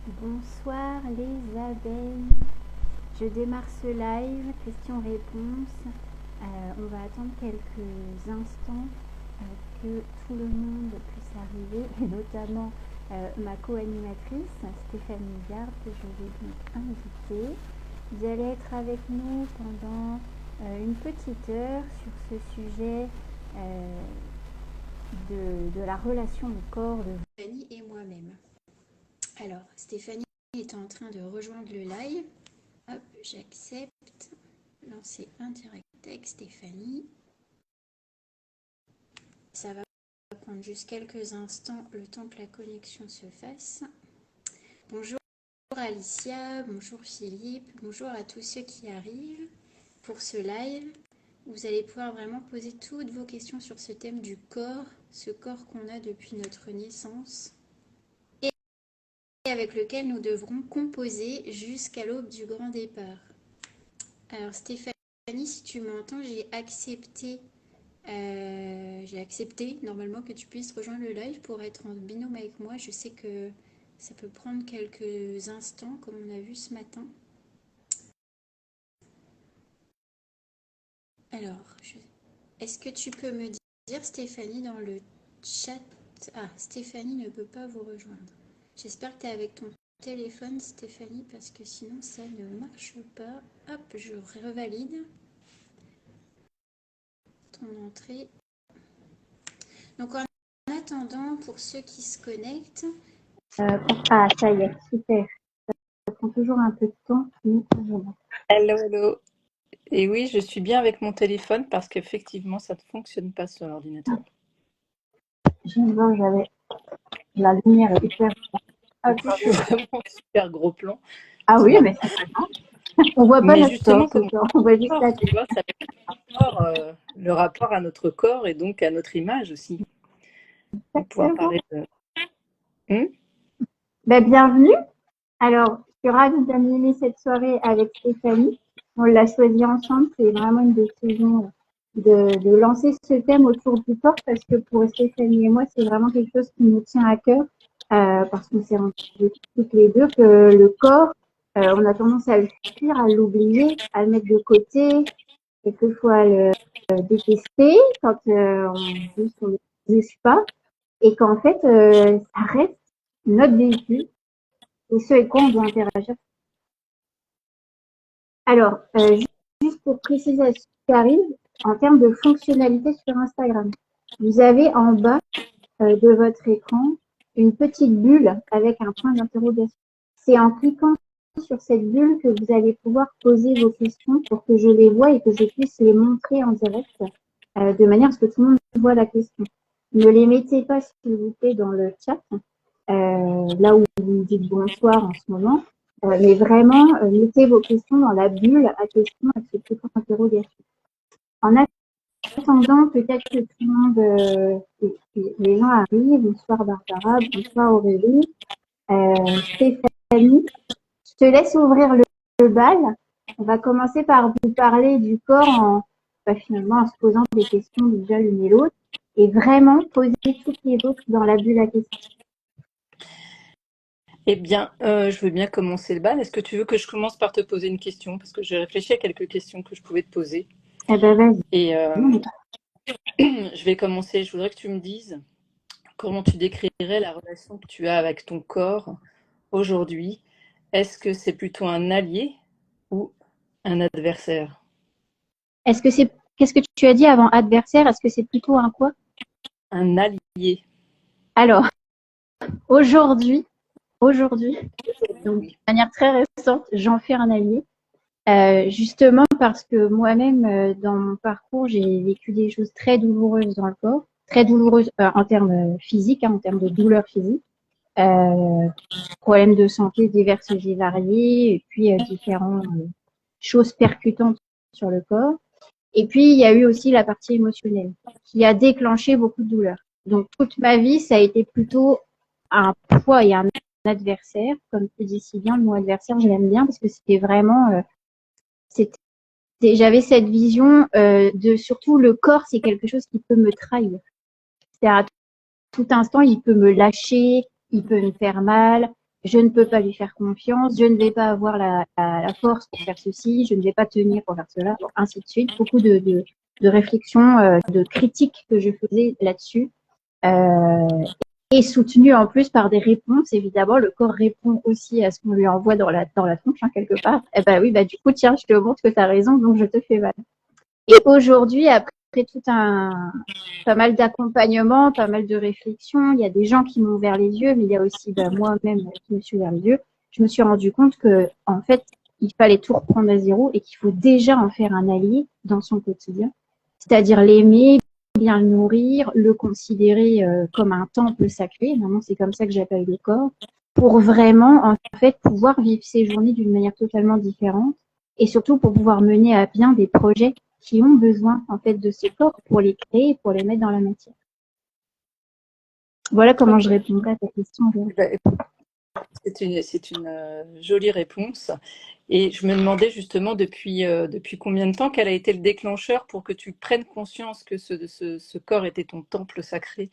Bonsoir les abeilles. Je démarre ce live, questions-réponses. On va attendre quelques instants que tout le monde puisse arriver, et notamment ma co-animatrice Stéphanie Garde, que je vais donc inviter. Vous allez être avec nous pendant une petite heure sur ce sujet de la relation au corps de Stéphanie et moi-même. Alors, Stéphanie est en train de rejoindre le live. Hop, j'accepte. Lancer un direct avec Stéphanie. Ça va prendre juste quelques instants, le temps que la connexion se fasse. Bonjour Alicia, bonjour Philippe, bonjour à tous ceux qui arrivent pour ce live. Vous allez pouvoir vraiment poser toutes vos questions sur ce thème du corps, ce corps qu'on a depuis notre naissance et avec lequel nous devrons composer jusqu'à l'aube du grand départ. Alors Stéphanie, si tu m'entends, j'ai accepté normalement que tu puisses rejoindre le live pour être en binôme avec moi. Je sais que ça peut prendre quelques instants comme on a vu ce matin. Alors, est-ce que tu peux me dire Stéphanie dans le chat? Ah, Stéphanie ne peut pas vous rejoindre. J'espère que tu es avec ton téléphone Stéphanie parce que sinon ça ne marche pas. Hop, je revalide ton entrée. Donc en attendant, pour ceux qui se connectent... Ah, ça y est, super. Ça prend toujours un peu de temps. Hello, hello. Et oui, je suis bien avec mon téléphone parce qu'effectivement, ça ne fonctionne pas sur l'ordinateur. J'avais la lumière est hyper... C'est vraiment super gros plan. Ah oui, mais c'est pas grave. On voit pas notre justement, corps, on voit juste la tu vois, ça met le rapport à notre corps et donc à notre image aussi. On va pouvoir parler de... bienvenue. Alors, je suis ravie d'animer cette soirée avec Stéphanie. On l'a choisi ensemble. C'est vraiment une décision de lancer ce thème autour du corps parce que pour Stéphanie et moi, c'est vraiment quelque chose qui nous tient à cœur parce qu'on s'est rendu toutes les deux que le corps, on a tendance à le fuir, à l'oublier, à le mettre de côté, quelquefois à le détester quand on dit qu'on ne le juge pas et qu'en fait, ça reste notre véhicule et ce avec quoi on doit interagir. Alors, juste pour préciser à ceux qui arrivent, en termes de fonctionnalité sur Instagram, vous avez en bas de votre écran une petite bulle avec un point d'interrogation. C'est en cliquant sur cette bulle que vous allez pouvoir poser vos questions pour que je les voie et que je puisse les montrer en direct de manière à ce que tout le monde voit la question. Ne les mettez pas, s'il vous plaît, dans le chat, là où vous dites bonsoir en ce moment, mais vraiment, mettez vos questions dans la bulle à questions avec ce petit point d'interrogation. En attendant, peut-être que tout le monde, les gens arrivent. Bonsoir Barbara, bonsoir Aurélie. Stéphanie, je te laisse ouvrir le bal. On va commencer par vous parler du corps finalement en se posant des questions déjà l'une et l'autre et vraiment poser toutes les autres dans la bulle à questions. Eh bien, je veux bien commencer le bal. Est-ce que tu veux que je commence par te poser une question? Parce que j'ai réfléchi à quelques questions que je pouvais te poser. Eh ben, vas-y. Et je vais commencer. Je voudrais que tu me dises comment tu décrirais la relation que tu as avec ton corps aujourd'hui. Est-ce que c'est plutôt un allié ou un adversaire? Qu'est-ce que tu as dit avant adversaire? Est-ce que c'est plutôt un quoi? Un allié. Alors, aujourd'hui, donc de manière très récente, j'en fais un allié. Justement parce que moi-même, dans mon parcours, j'ai vécu des choses très douloureuses dans le corps, très douloureuses en termes physiques, en termes de douleurs physiques, problèmes de santé diverses et variés, et puis différentes choses percutantes sur le corps. Et puis, il y a eu aussi la partie émotionnelle qui a déclenché beaucoup de douleurs. Donc, toute ma vie, ça a été plutôt un poids et un adversaire. Comme tu dis si bien, le mot adversaire, je l'aime bien parce que c'était vraiment... j'avais cette vision de surtout le corps, c'est quelque chose qui peut me trahir. C'est-à-dire à tout instant, il peut me lâcher, il peut me faire mal, je ne peux pas lui faire confiance, je ne vais pas avoir la force pour faire ceci, je ne vais pas tenir pour faire cela, bon, ainsi de suite. Beaucoup de réflexions, de critiques que je faisais là-dessus. Et soutenu en plus par des réponses. Évidemment, le corps répond aussi à ce qu'on lui envoie dans la tronche, hein, quelque part. Eh ben oui, bah du coup, tiens, je te montre que tu as raison, donc je te fais mal. Et aujourd'hui, après pas mal d'accompagnement, pas mal de réflexions, il y a des gens qui m'ont ouvert les yeux, mais il y a aussi moi-même qui me suis ouvert les yeux. Je me suis rendu compte que, en fait, il fallait tout reprendre à zéro et qu'il faut déjà en faire un allié dans son quotidien. C'est-à-dire l'aimer, bien le nourrir, le considérer comme un temple sacré. Maintenant, c'est comme ça que j'appelle le corps, pour vraiment, en fait, pouvoir vivre ses journées d'une manière totalement différente et surtout pour pouvoir mener à bien des projets qui ont besoin, en fait, de ce corps pour les créer, pour les mettre dans la matière. Voilà comment je répondrai à ta question. C'est une jolie réponse. Et je me demandais justement depuis combien de temps, quel a été le déclencheur pour que tu prennes conscience que ce corps était ton temple sacré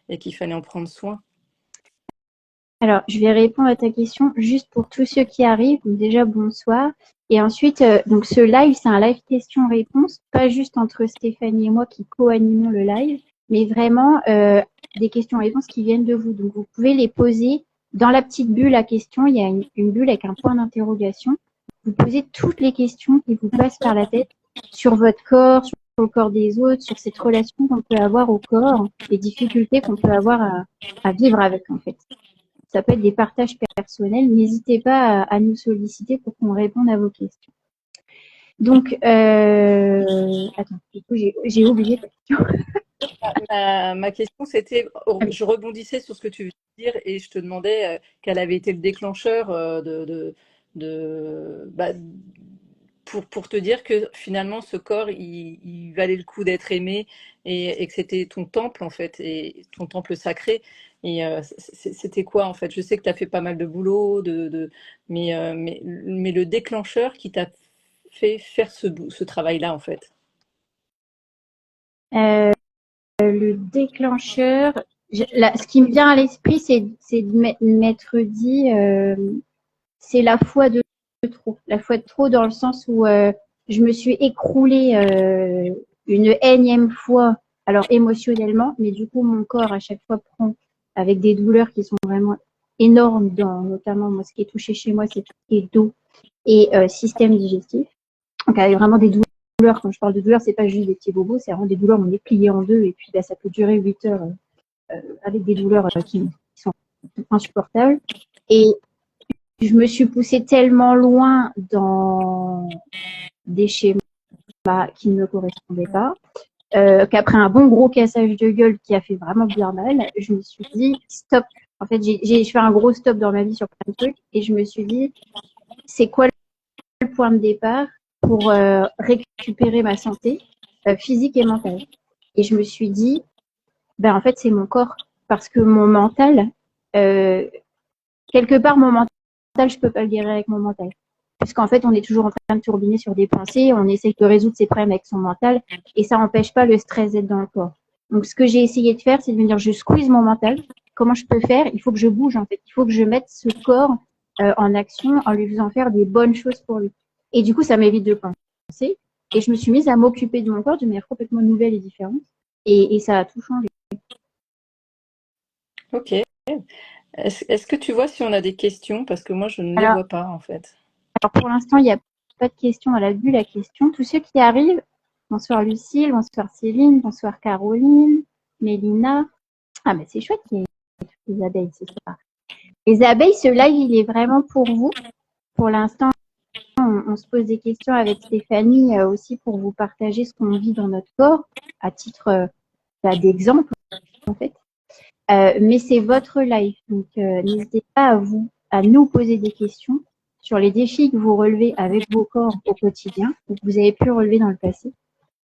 et qu'il fallait en prendre soin. Alors, je vais répondre à ta question juste pour tous ceux qui arrivent. Donc déjà, bonsoir. Et ensuite, donc ce live, c'est un live question-réponse, pas juste entre Stéphanie et moi qui co-animons le live, mais vraiment des questions-réponses qui viennent de vous. Donc, vous pouvez les poser dans la petite bulle à questions. Il y a une bulle avec un point d'interrogation. Vous posez toutes les questions qui vous passent par la tête sur votre corps, sur le corps des autres, sur cette relation qu'on peut avoir au corps, les difficultés qu'on peut avoir à vivre avec, en fait. Ça peut être des partages personnels. N'hésitez pas à nous solliciter pour qu'on réponde à vos questions. Donc, attends, du coup, j'ai oublié ta question. Ma question, c'était, je rebondissais sur ce que tu veux dire et je te demandais quel avait été le déclencheur pour te dire que finalement ce corps, il valait le coup d'être aimé et que c'était ton temple en fait, et ton temple sacré. Et c'était quoi en fait? Je sais que tu as fait pas mal de boulot, mais le déclencheur qui t'a fait faire ce travail-là en fait. Le déclencheur, ce qui me vient à l'esprit, c'est de m'être dit, c'est la foi de trop. La foi de trop dans le sens où je me suis écroulée une énième fois, alors émotionnellement, mais du coup, mon corps à chaque fois prend avec des douleurs qui sont vraiment énormes, notamment moi, ce qui est touché chez moi, c'est tout ce qui est dos et système digestif. Donc, avec vraiment des douleurs. Quand je parle de douleurs, c'est pas juste des petits bobos, c'est vraiment des douleurs où on est plié en deux et puis bah, ça peut durer 8 heures avec des douleurs qui sont insupportables. Et je me suis poussée tellement loin dans des schémas qui ne me correspondaient pas, qu'après un bon gros cassage de gueule qui a fait vraiment bien mal, je me suis dit stop. En fait, j'ai fait un gros stop dans ma vie sur plein de trucs et je me suis dit c'est quoi le point de départ pour récupérer ma santé physique et mentale. Et je me suis dit, ben en fait, c'est mon corps. Parce que mon mental, quelque part, mon mental, je peux pas le guérir avec mon mental. Puisqu'en fait, on est toujours en train de turbiner sur des pensées, on essaye de résoudre ses problèmes avec son mental, et ça n'empêche pas le stress d'être dans le corps. Donc, ce que j'ai essayé de faire, c'est de me dire, je squeeze mon mental. Comment je peux faire? Il faut que je bouge, en fait. Il faut que je mette ce corps en action en lui faisant faire des bonnes choses pour lui. Et du coup, ça m'évite de penser. Et je me suis mise à m'occuper de mon corps d'une manière complètement nouvelle et différente. Et ça a tout changé. Ok. Est-ce que tu vois si on a des questions? Parce que moi, je ne les Alors, vois pas, en fait. pour l'instant, il n'y a pas de questions. Elle a vu la question. Tous ceux qui arrivent, bonsoir Lucille, bonsoir Céline, bonsoir Caroline, Mélina. Ah, mais c'est chouette qu'il y ait les abeilles, c'est ça. Les abeilles, ce live, il est vraiment pour vous. Pour l'instant, on se pose des questions avec Stéphanie aussi pour vous partager ce qu'on vit dans notre corps à titre d'exemple, en fait. Mais c'est votre live, donc n'hésitez pas à nous poser des questions sur les défis que vous relevez avec vos corps au quotidien, ou que vous avez pu relever dans le passé,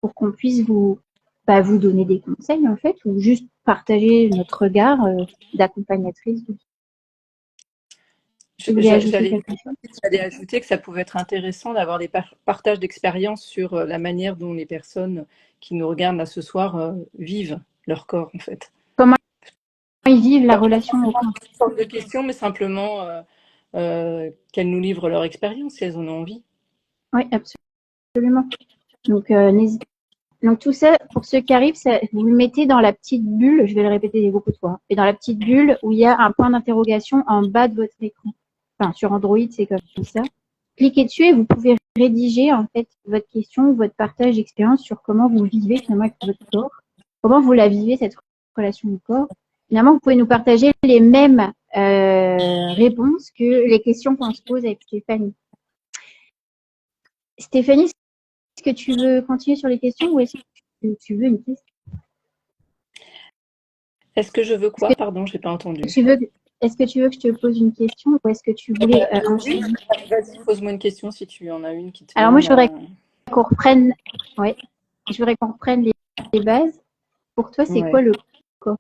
pour qu'on puisse vous donner des conseils en fait, ou juste partager notre regard d'accompagnatrice. Vous voulez ajouter quelque chose? J'allais ajouter que ça pouvait être intéressant d'avoir des partages d'expériences sur la manière dont les personnes qui nous regardent là ce soir vivent leur corps, en fait. Comment ils vivent la Pas relation au corps? forme de questions, mais simplement qu'elles nous livrent leur expérience si elles en ont envie. Oui, absolument. Donc, donc tout ça, pour ceux qui arrivent, vous le mettez dans la petite bulle, je vais le répéter beaucoup de fois, et dans la petite bulle où il y a un point d'interrogation en bas de votre écran. Enfin, sur Android, c'est comme ça. Cliquez dessus et vous pouvez rédiger en fait votre question, votre partage d'expérience sur comment vous vivez finalement avec votre corps, comment vous la vivez cette relation au corps. Finalement, vous pouvez nous partager les mêmes réponses que les questions qu'on se pose avec Stéphanie. Stéphanie, est-ce que tu veux continuer sur les questions ou est-ce que tu veux une question? Est-ce que je veux quoi? Pardon, je n'ai pas entendu. Est-ce que tu veux que je te pose une question ou est-ce que tu voulais Oui, vas-y, pose-moi une question si tu en as une qui te Alors moi, je voudrais vient. qu'on reprenne, les bases. Pour toi, c'est Ouais. quoi le corps?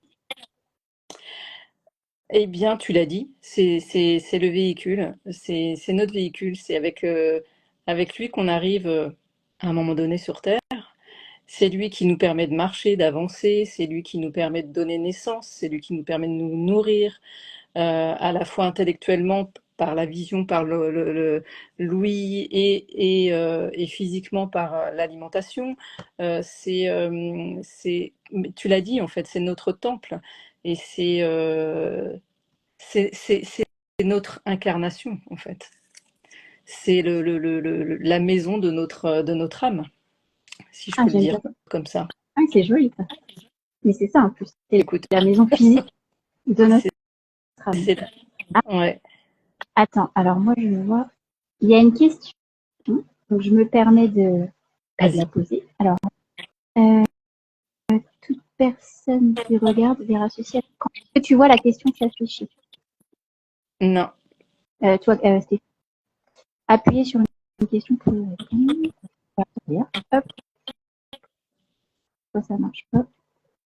Eh bien, tu l'as dit, c'est le véhicule, c'est notre véhicule, c'est avec lui qu'on arrive à un moment donné sur Terre. C'est lui qui nous permet de marcher, d'avancer, c'est lui qui nous permet de donner naissance, c'est lui qui nous permet de nous nourrir, à la fois intellectuellement par la vision, par l'ouïe et physiquement par l'alimentation. Tu l'as dit en fait, c'est notre temple et c'est notre incarnation en fait. C'est la maison de notre âme, si je peux le dire comme ça. Ah, c'est joli ça. Mais c'est ça en plus. C'est Écoute, la maison physique de notre âme. Ouais. Attends, alors moi je vois. Il y a une question, donc je me permets de la poser. Alors, toute personne qui regarde verra ceci. Quand est-ce que tu vois la question s'afficher? Non. Toi, Stéphane, appuyez sur une question pour y répondre. Hop. Ça marche pas.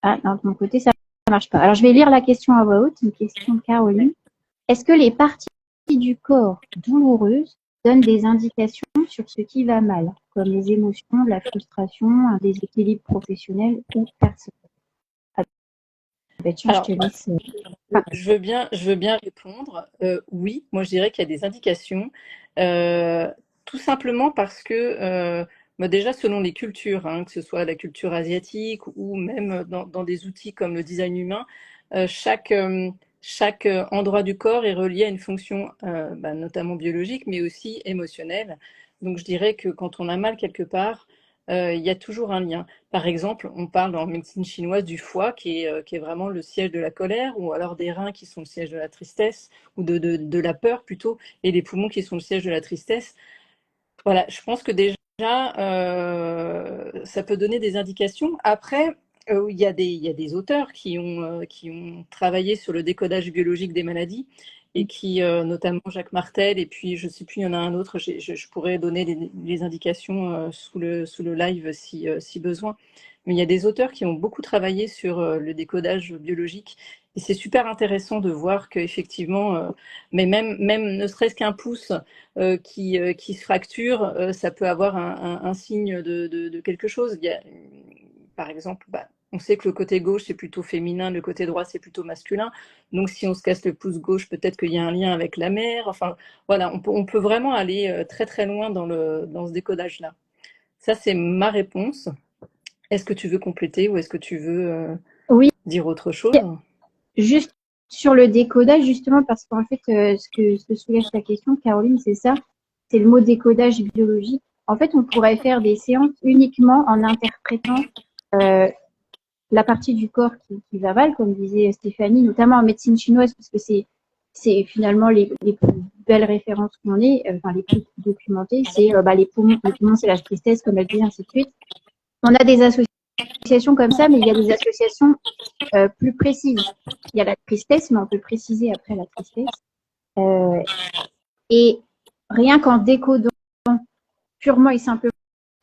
Ah non, de mon côté, ça marche pas. Alors, je vais lire la question à voix haute. Une question de Caroline. Est-ce que les parties du corps douloureuses donnent des indications sur ce qui va mal, comme les émotions, la frustration, un déséquilibre professionnel ou personnel? Alors, je veux bien répondre. Oui, moi je dirais qu'il y a des indications, tout simplement parce que déjà selon les cultures, que ce soit la culture asiatique ou même dans des outils comme le design humain, chaque endroit du corps est relié à une fonction notamment biologique, mais aussi émotionnelle. Donc je dirais que quand on a mal quelque part, il y a toujours un lien. Par exemple, on parle en médecine chinoise du foie qui est vraiment le siège de la colère, ou alors des reins qui sont le siège de la tristesse, ou de la peur plutôt, et les poumons qui sont le siège de la tristesse. Voilà, je pense que déjà, ça peut donner des indications. Après, il y a des auteurs qui ont travaillé sur le décodage biologique des maladies et qui, notamment Jacques Martel, et puis je ne sais plus, il y en a un autre, je pourrais donner les indications sous le live si besoin. Mais il y a des auteurs qui ont beaucoup travaillé sur le décodage biologique et c'est super intéressant de voir qu'effectivement, mais même ne serait-ce qu'un pouce qui se fracture, ça peut avoir un signe de quelque chose. Par exemple, on sait que le côté gauche, c'est plutôt féminin, le côté droit, c'est plutôt masculin. Donc, si on se casse le pouce gauche, peut-être qu'il y a un lien avec la mère. Enfin, voilà, on peut vraiment aller très, très loin dans ce décodage-là. Ça, c'est ma réponse. Est-ce que tu veux compléter ou est-ce que tu veux dire autre chose? Juste sur le décodage, justement, parce qu'en fait, ce que soulève ta question, Caroline, c'est ça, c'est le mot décodage biologique. En fait, on pourrait faire des séances uniquement en interprétant la partie du corps qui va mal, comme disait Stéphanie, notamment en médecine chinoise, parce que c'est finalement les plus belles références qu'on ait, enfin les plus documentées, c'est les poumons, c'est la tristesse, comme elle dit, ainsi de suite. On a des associations comme ça, mais il y a des associations plus précises. Il y a la tristesse, mais on peut préciser après la tristesse. Et rien qu'en décodant purement et simplement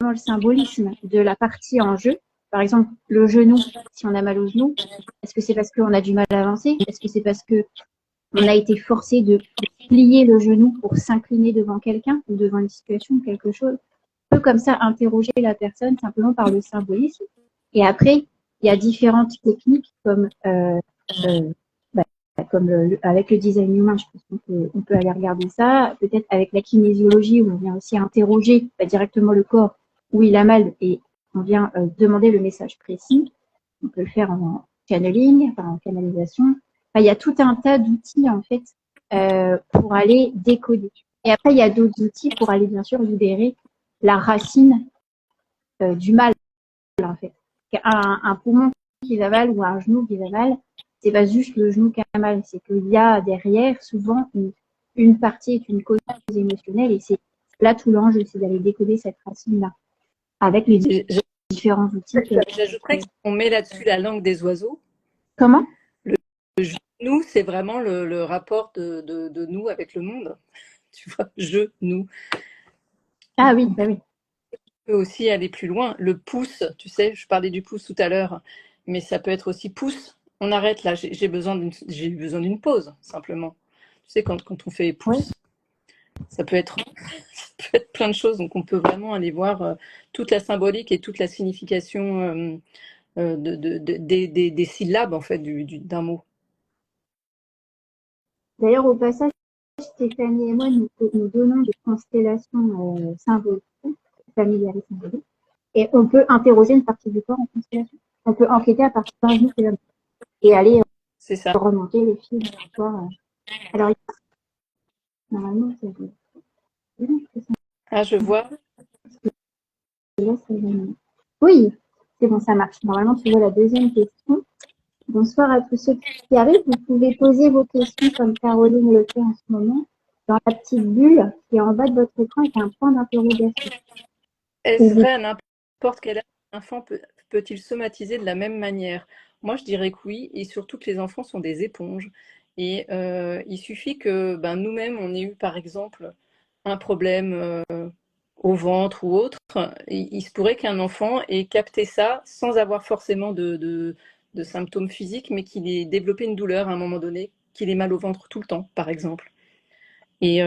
le symbolisme de la partie en jeu, par exemple le genou, si on a mal au genou, est-ce que c'est parce qu'on a du mal à avancer? Est-ce que c'est parce que on a été forcé de plier le genou pour s'incliner devant quelqu'un ou devant une situation ou quelque chose? On peut comme ça interroger la personne simplement par le symbolisme. Et après, il y a différentes techniques comme comme avec le design humain, je pense on peut aller regarder ça. Peut-être avec la kinésiologie, où on vient aussi interroger directement le corps où il a mal et on vient demander le message précis. On peut le faire en channeling, enfin, en canalisation. Enfin, il y a tout un tas d'outils en fait pour aller décoder. Et après, il y a d'autres outils pour aller bien sûr libérer la racine du mal en fait. Un poumon qui va mal ou un genou qui va mal, c'est pas juste le genou qui a mal, c'est qu'il y a derrière souvent une partie est une cause émotionnelle et c'est là tout l'enjeu, c'est d'aller décoder cette racine-là avec les différents outils. J'ajouterais qu'on met là-dessus la langue des oiseaux. Comment? Le nous, c'est vraiment le rapport de nous avec le monde. Tu vois, je, nous. Ah oui, bah oui. On peut aussi aller plus loin. Le pouce, tu sais, je parlais du pouce tout à l'heure, mais ça peut être aussi pouce. On arrête là, j'ai besoin d'une pause, simplement. Tu sais, quand on fait pouce, Ouais. ça peut être plein de choses. Donc, on peut vraiment aller voir toute la symbolique et toute la signification des syllabes, en fait, d'un mot. D'ailleurs, au passage, Stéphanie et moi, nous donnons des constellations symboliques, familiales et symboliques, et on peut interroger une partie du corps en constellation. On peut enquêter à partir d'un genou et aller remonter les fils de l'histoire. Alors, normalement, c'est... Ah, je vois. Oui, c'est bon, ça marche. Normalement, tu vois la deuxième question. Bonsoir à tous ceux qui arrivent. Vous pouvez poser vos questions comme Caroline le fait en ce moment dans la petite bulle qui est en bas de votre écran avec un point d'interrogation. Est-ce vrai à n'importe quel âge un enfant peut-il somatiser de la même manière? Moi, je dirais que oui, et surtout que les enfants sont des éponges. Et il suffit que nous-mêmes, on ait eu, par exemple, un problème au ventre ou autre. Il se pourrait qu'un enfant ait capté ça sans avoir forcément de symptômes physiques, mais qu'il ait développé une douleur à un moment donné, qu'il ait mal au ventre tout le temps, par exemple. Et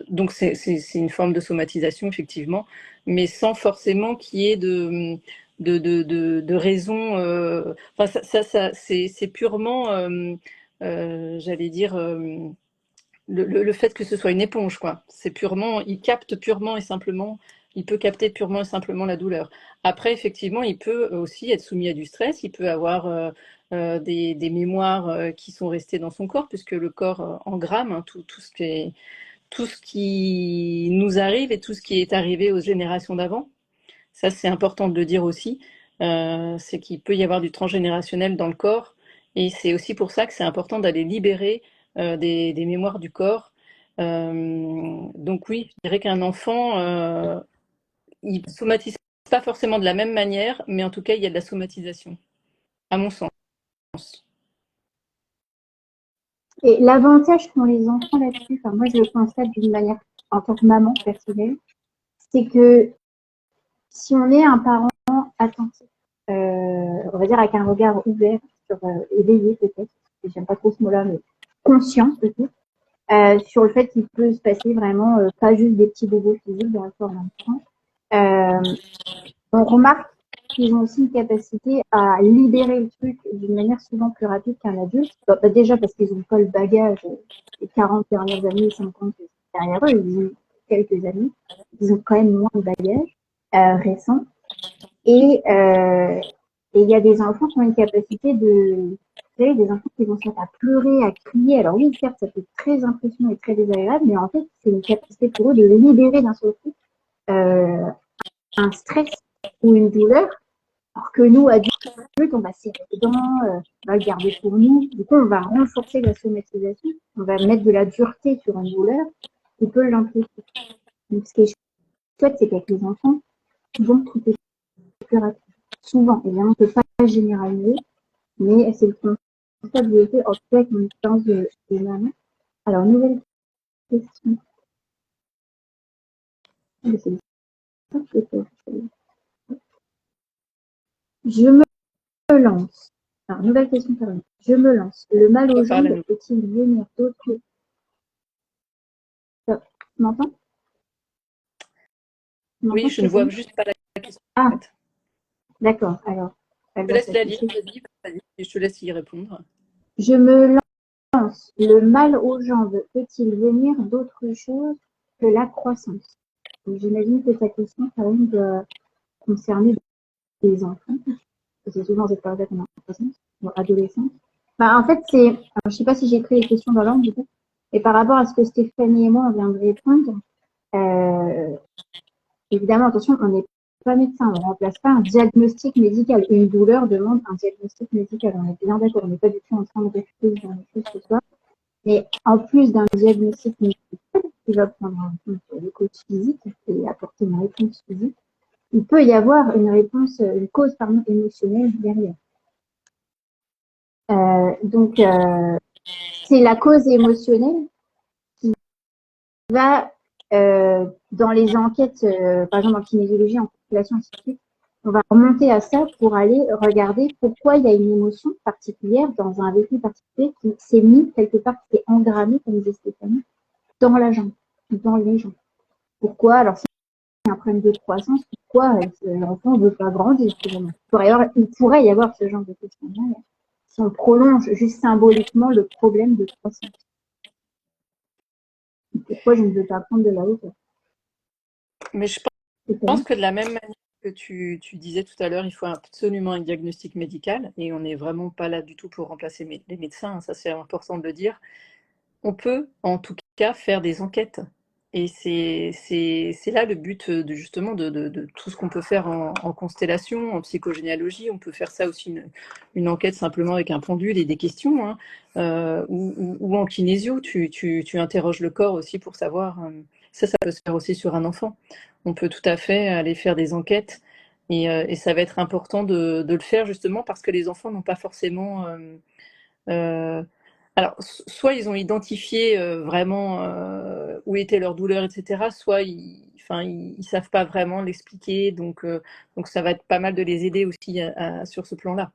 donc, c'est une forme de somatisation, effectivement, mais sans forcément qu'il y ait de raison. Enfin, c'est purement, j'allais dire, le fait que ce soit une éponge, quoi. C'est purement, il capte purement et simplement, il peut capter purement et simplement la douleur. Après, effectivement, il peut aussi être soumis à du stress, il peut avoir des mémoires qui sont restées dans son corps, puisque le corps engramme hein, tout ce qui nous arrive et tout ce qui est arrivé aux générations d'avant. Ça, c'est important de le dire aussi. C'est qu'il peut y avoir du transgénérationnel dans le corps. Et c'est aussi pour ça que c'est important d'aller libérer des mémoires du corps. Donc oui, je dirais qu'un enfant, il ne somatise pas forcément de la même manière, mais en tout cas, il y a de la somatisation, à mon sens. Et l'avantage qu'ont les enfants là-dessus, enfin, moi je le constate d'une manière en tant que maman personnelle, c'est que si on est un parent attentif, on va dire avec un regard ouvert, éveillé peut-être, j'aime pas trop ce mot-là, mais conscient peut-être, sur le fait qu'il peut se passer vraiment pas juste des petits bobos physiques dans le corps d'un enfant. On remarque qu'ils ont aussi une capacité à libérer le truc d'une manière souvent plus rapide qu'un adulte. Déjà parce qu'ils n'ont pas le bagage des 40 dernières années, 50 derrière eux, ils ont quelques années, ils ont quand même moins de bagage récent. Et il y a des enfants qui ont une capacité vous savez, des enfants qui vont se mettre à pleurer, à crier. Alors oui, certes, ça peut être très impressionnant et très désagréable, mais en fait, c'est une capacité pour eux de libérer d'un seul coup un stress ou une douleur, alors que nous, adultes, on va serrer les dents, on va le garder pour nous. Du coup, on va renforcer la somatisation, on va mettre de la dureté sur une douleur qui peut l'amplifier. Donc, ce qui est chouette, c'est qu'avec les enfants, souvent, tout est plus rapide. Souvent, évidemment, on ne peut pas généraliser, mais c'est le constat que j'ai fait, en tout cas, avec mon expérience de maman. Alors, nouvelle question. Je me lance. Alors, nouvelle question, Caroline. Je me lance. Le mal aux jambes peut-il venir d'autres... Tu m'entends? Oui, je ne vois juste pas la question. Ah, en fait. d'accord. Alors, Je te laisse la lire, vas-y, et je te laisse y répondre. Je me lance. Le mal aux jambes peut-il venir d'autre chose que la croissance? J'imagine que ta question, Karine, doit concerner des enfants. C'est souvent cette période qu'on a en croissance, ou adolescence. Bah, en fait, alors, je sais pas si j'ai pris les questions dans l'ordre, du coup. Et par rapport à ce que Stéphanie et moi, on vient de répondre, évidemment, attention, on n'est pas médecin, on ne remplace pas un diagnostic médical. Une douleur demande un diagnostic médical. On est bien d'accord, on n'est pas du tout en train de réfléchir sur les choses ce soir. Mais en plus d'un diagnostic médical qui va prendre en compte le coach physique et apporter une réponse physique, il peut y avoir une cause émotionnelle derrière. Donc, c'est la cause émotionnelle qui va, dans les enquêtes, par exemple en kinésiologie, en population scientifique, on va remonter à ça pour aller regarder pourquoi il y a une émotion particulière dans un vécu particulier qui s'est mis quelque part, qui est engrammé, comme disait Stéphanie, dans la jambe, dans les jambes. Pourquoi? Alors, si c'est un problème de croissance, pourquoi l'enfant ne veut pas grandir? Il pourrait y avoir ce genre de questionnement si on prolonge juste symboliquement le problème de croissance. Pourquoi je ne veux pas prendre de la hauteur? Mais je pense que de la même manière que tu disais tout à l'heure, il faut absolument un diagnostic médical, et on n'est vraiment pas là du tout pour remplacer les médecins, ça c'est important de le dire. On peut en tout cas faire des enquêtes. Et c'est là le but justement de tout ce qu'on peut faire en constellation, en psychogénéalogie. On peut faire ça aussi, une enquête simplement avec un pendule et des questions, hein, ou en kinésio, tu interroges le corps aussi pour savoir. Ça peut se faire aussi sur un enfant. On peut tout à fait aller faire des enquêtes, et ça va être important de le faire justement parce que les enfants n'ont pas forcément... alors, soit ils ont identifié vraiment où était leur douleur, etc., soit ils savent pas vraiment l'expliquer, donc ça va être pas mal de les aider aussi sur ce plan-là.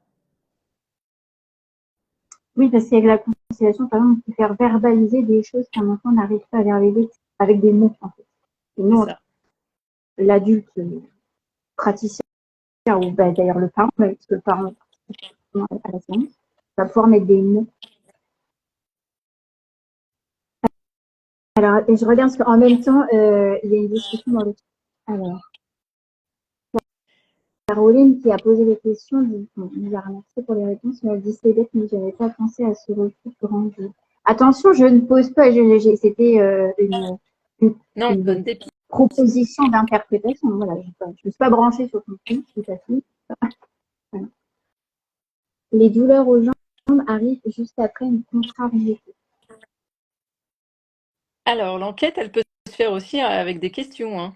Oui, parce qu'avec la constellation, par exemple, on peut faire verbaliser des choses qu'un enfant n'arrive pas à verbaliser avec des mots, en fait. Et nous, l'adulte praticien, ou d'ailleurs le parent, parce que le parent à la séance, va pouvoir mettre des mots. Alors, et je regarde parce qu'en même temps, il y a une discussion dans le chat. Alors, Caroline qui a posé des questions, nous a remercié pour les réponses, mais elle dit c'est bête, mais je n'avais pas pensé à ce refus grandeur. Attention, je ne pose pas, c'était une proposition d'interprétation. Voilà, je ne me suis pas branchée sur ton truc, tout à fait. Voilà. Les douleurs aux jambes arrivent juste après une contrariété. Alors, l'enquête, elle peut se faire aussi avec des questions, hein.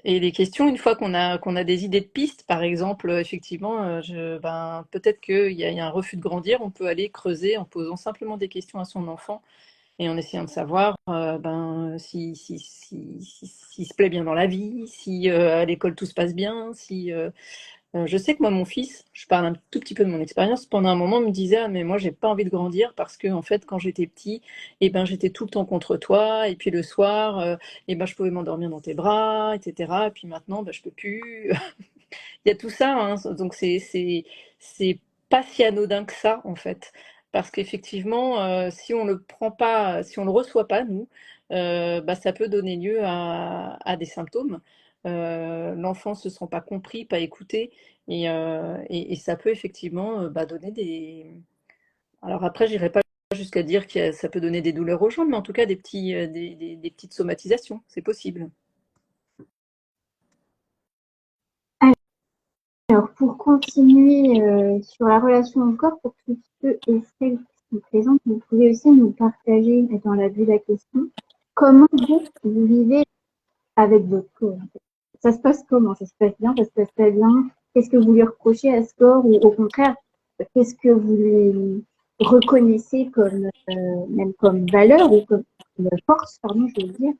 Et les questions, une fois qu'on a des idées de pistes, par exemple, effectivement, peut-être qu'il y a un refus de grandir, on peut aller creuser en posant simplement des questions à son enfant et en essayant de savoir s'il se plaît bien dans la vie, si à l'école tout se passe bien, si... je sais que moi, mon fils, je parle un tout petit peu de mon expérience, pendant un moment, me disait ah, mais moi, j'ai pas envie de grandir parce que, en fait, quand j'étais petit, j'étais tout le temps contre toi, et puis le soir, je pouvais m'endormir dans tes bras, etc. Et puis maintenant, je peux plus. Il y a tout ça, hein, donc c'est pas si anodin que ça, en fait. Parce qu'effectivement, si on le prend pas, si on le reçoit pas, nous, ça peut donner lieu à des symptômes. L'enfant se sent pas compris, pas écouté, et ça peut effectivement donner des... Alors après, j'irai pas jusqu'à dire que ça peut donner des douleurs aux jambes, mais en tout cas des petites somatisations, c'est possible. Alors, pour continuer sur la relation au corps, pour tous ceux et celles qui sont présentes, vous pouvez aussi nous partager, dans la vue de la question, comment vous vivez avec votre corps. Ça se passe comment? Ça se passe bien? Ça se passe pas bien? Qu'est-ce que vous lui reprochez à ce corps? Ou au contraire, qu'est-ce que vous lui reconnaissez comme, même comme valeur ou comme force, pardon, je veux dire.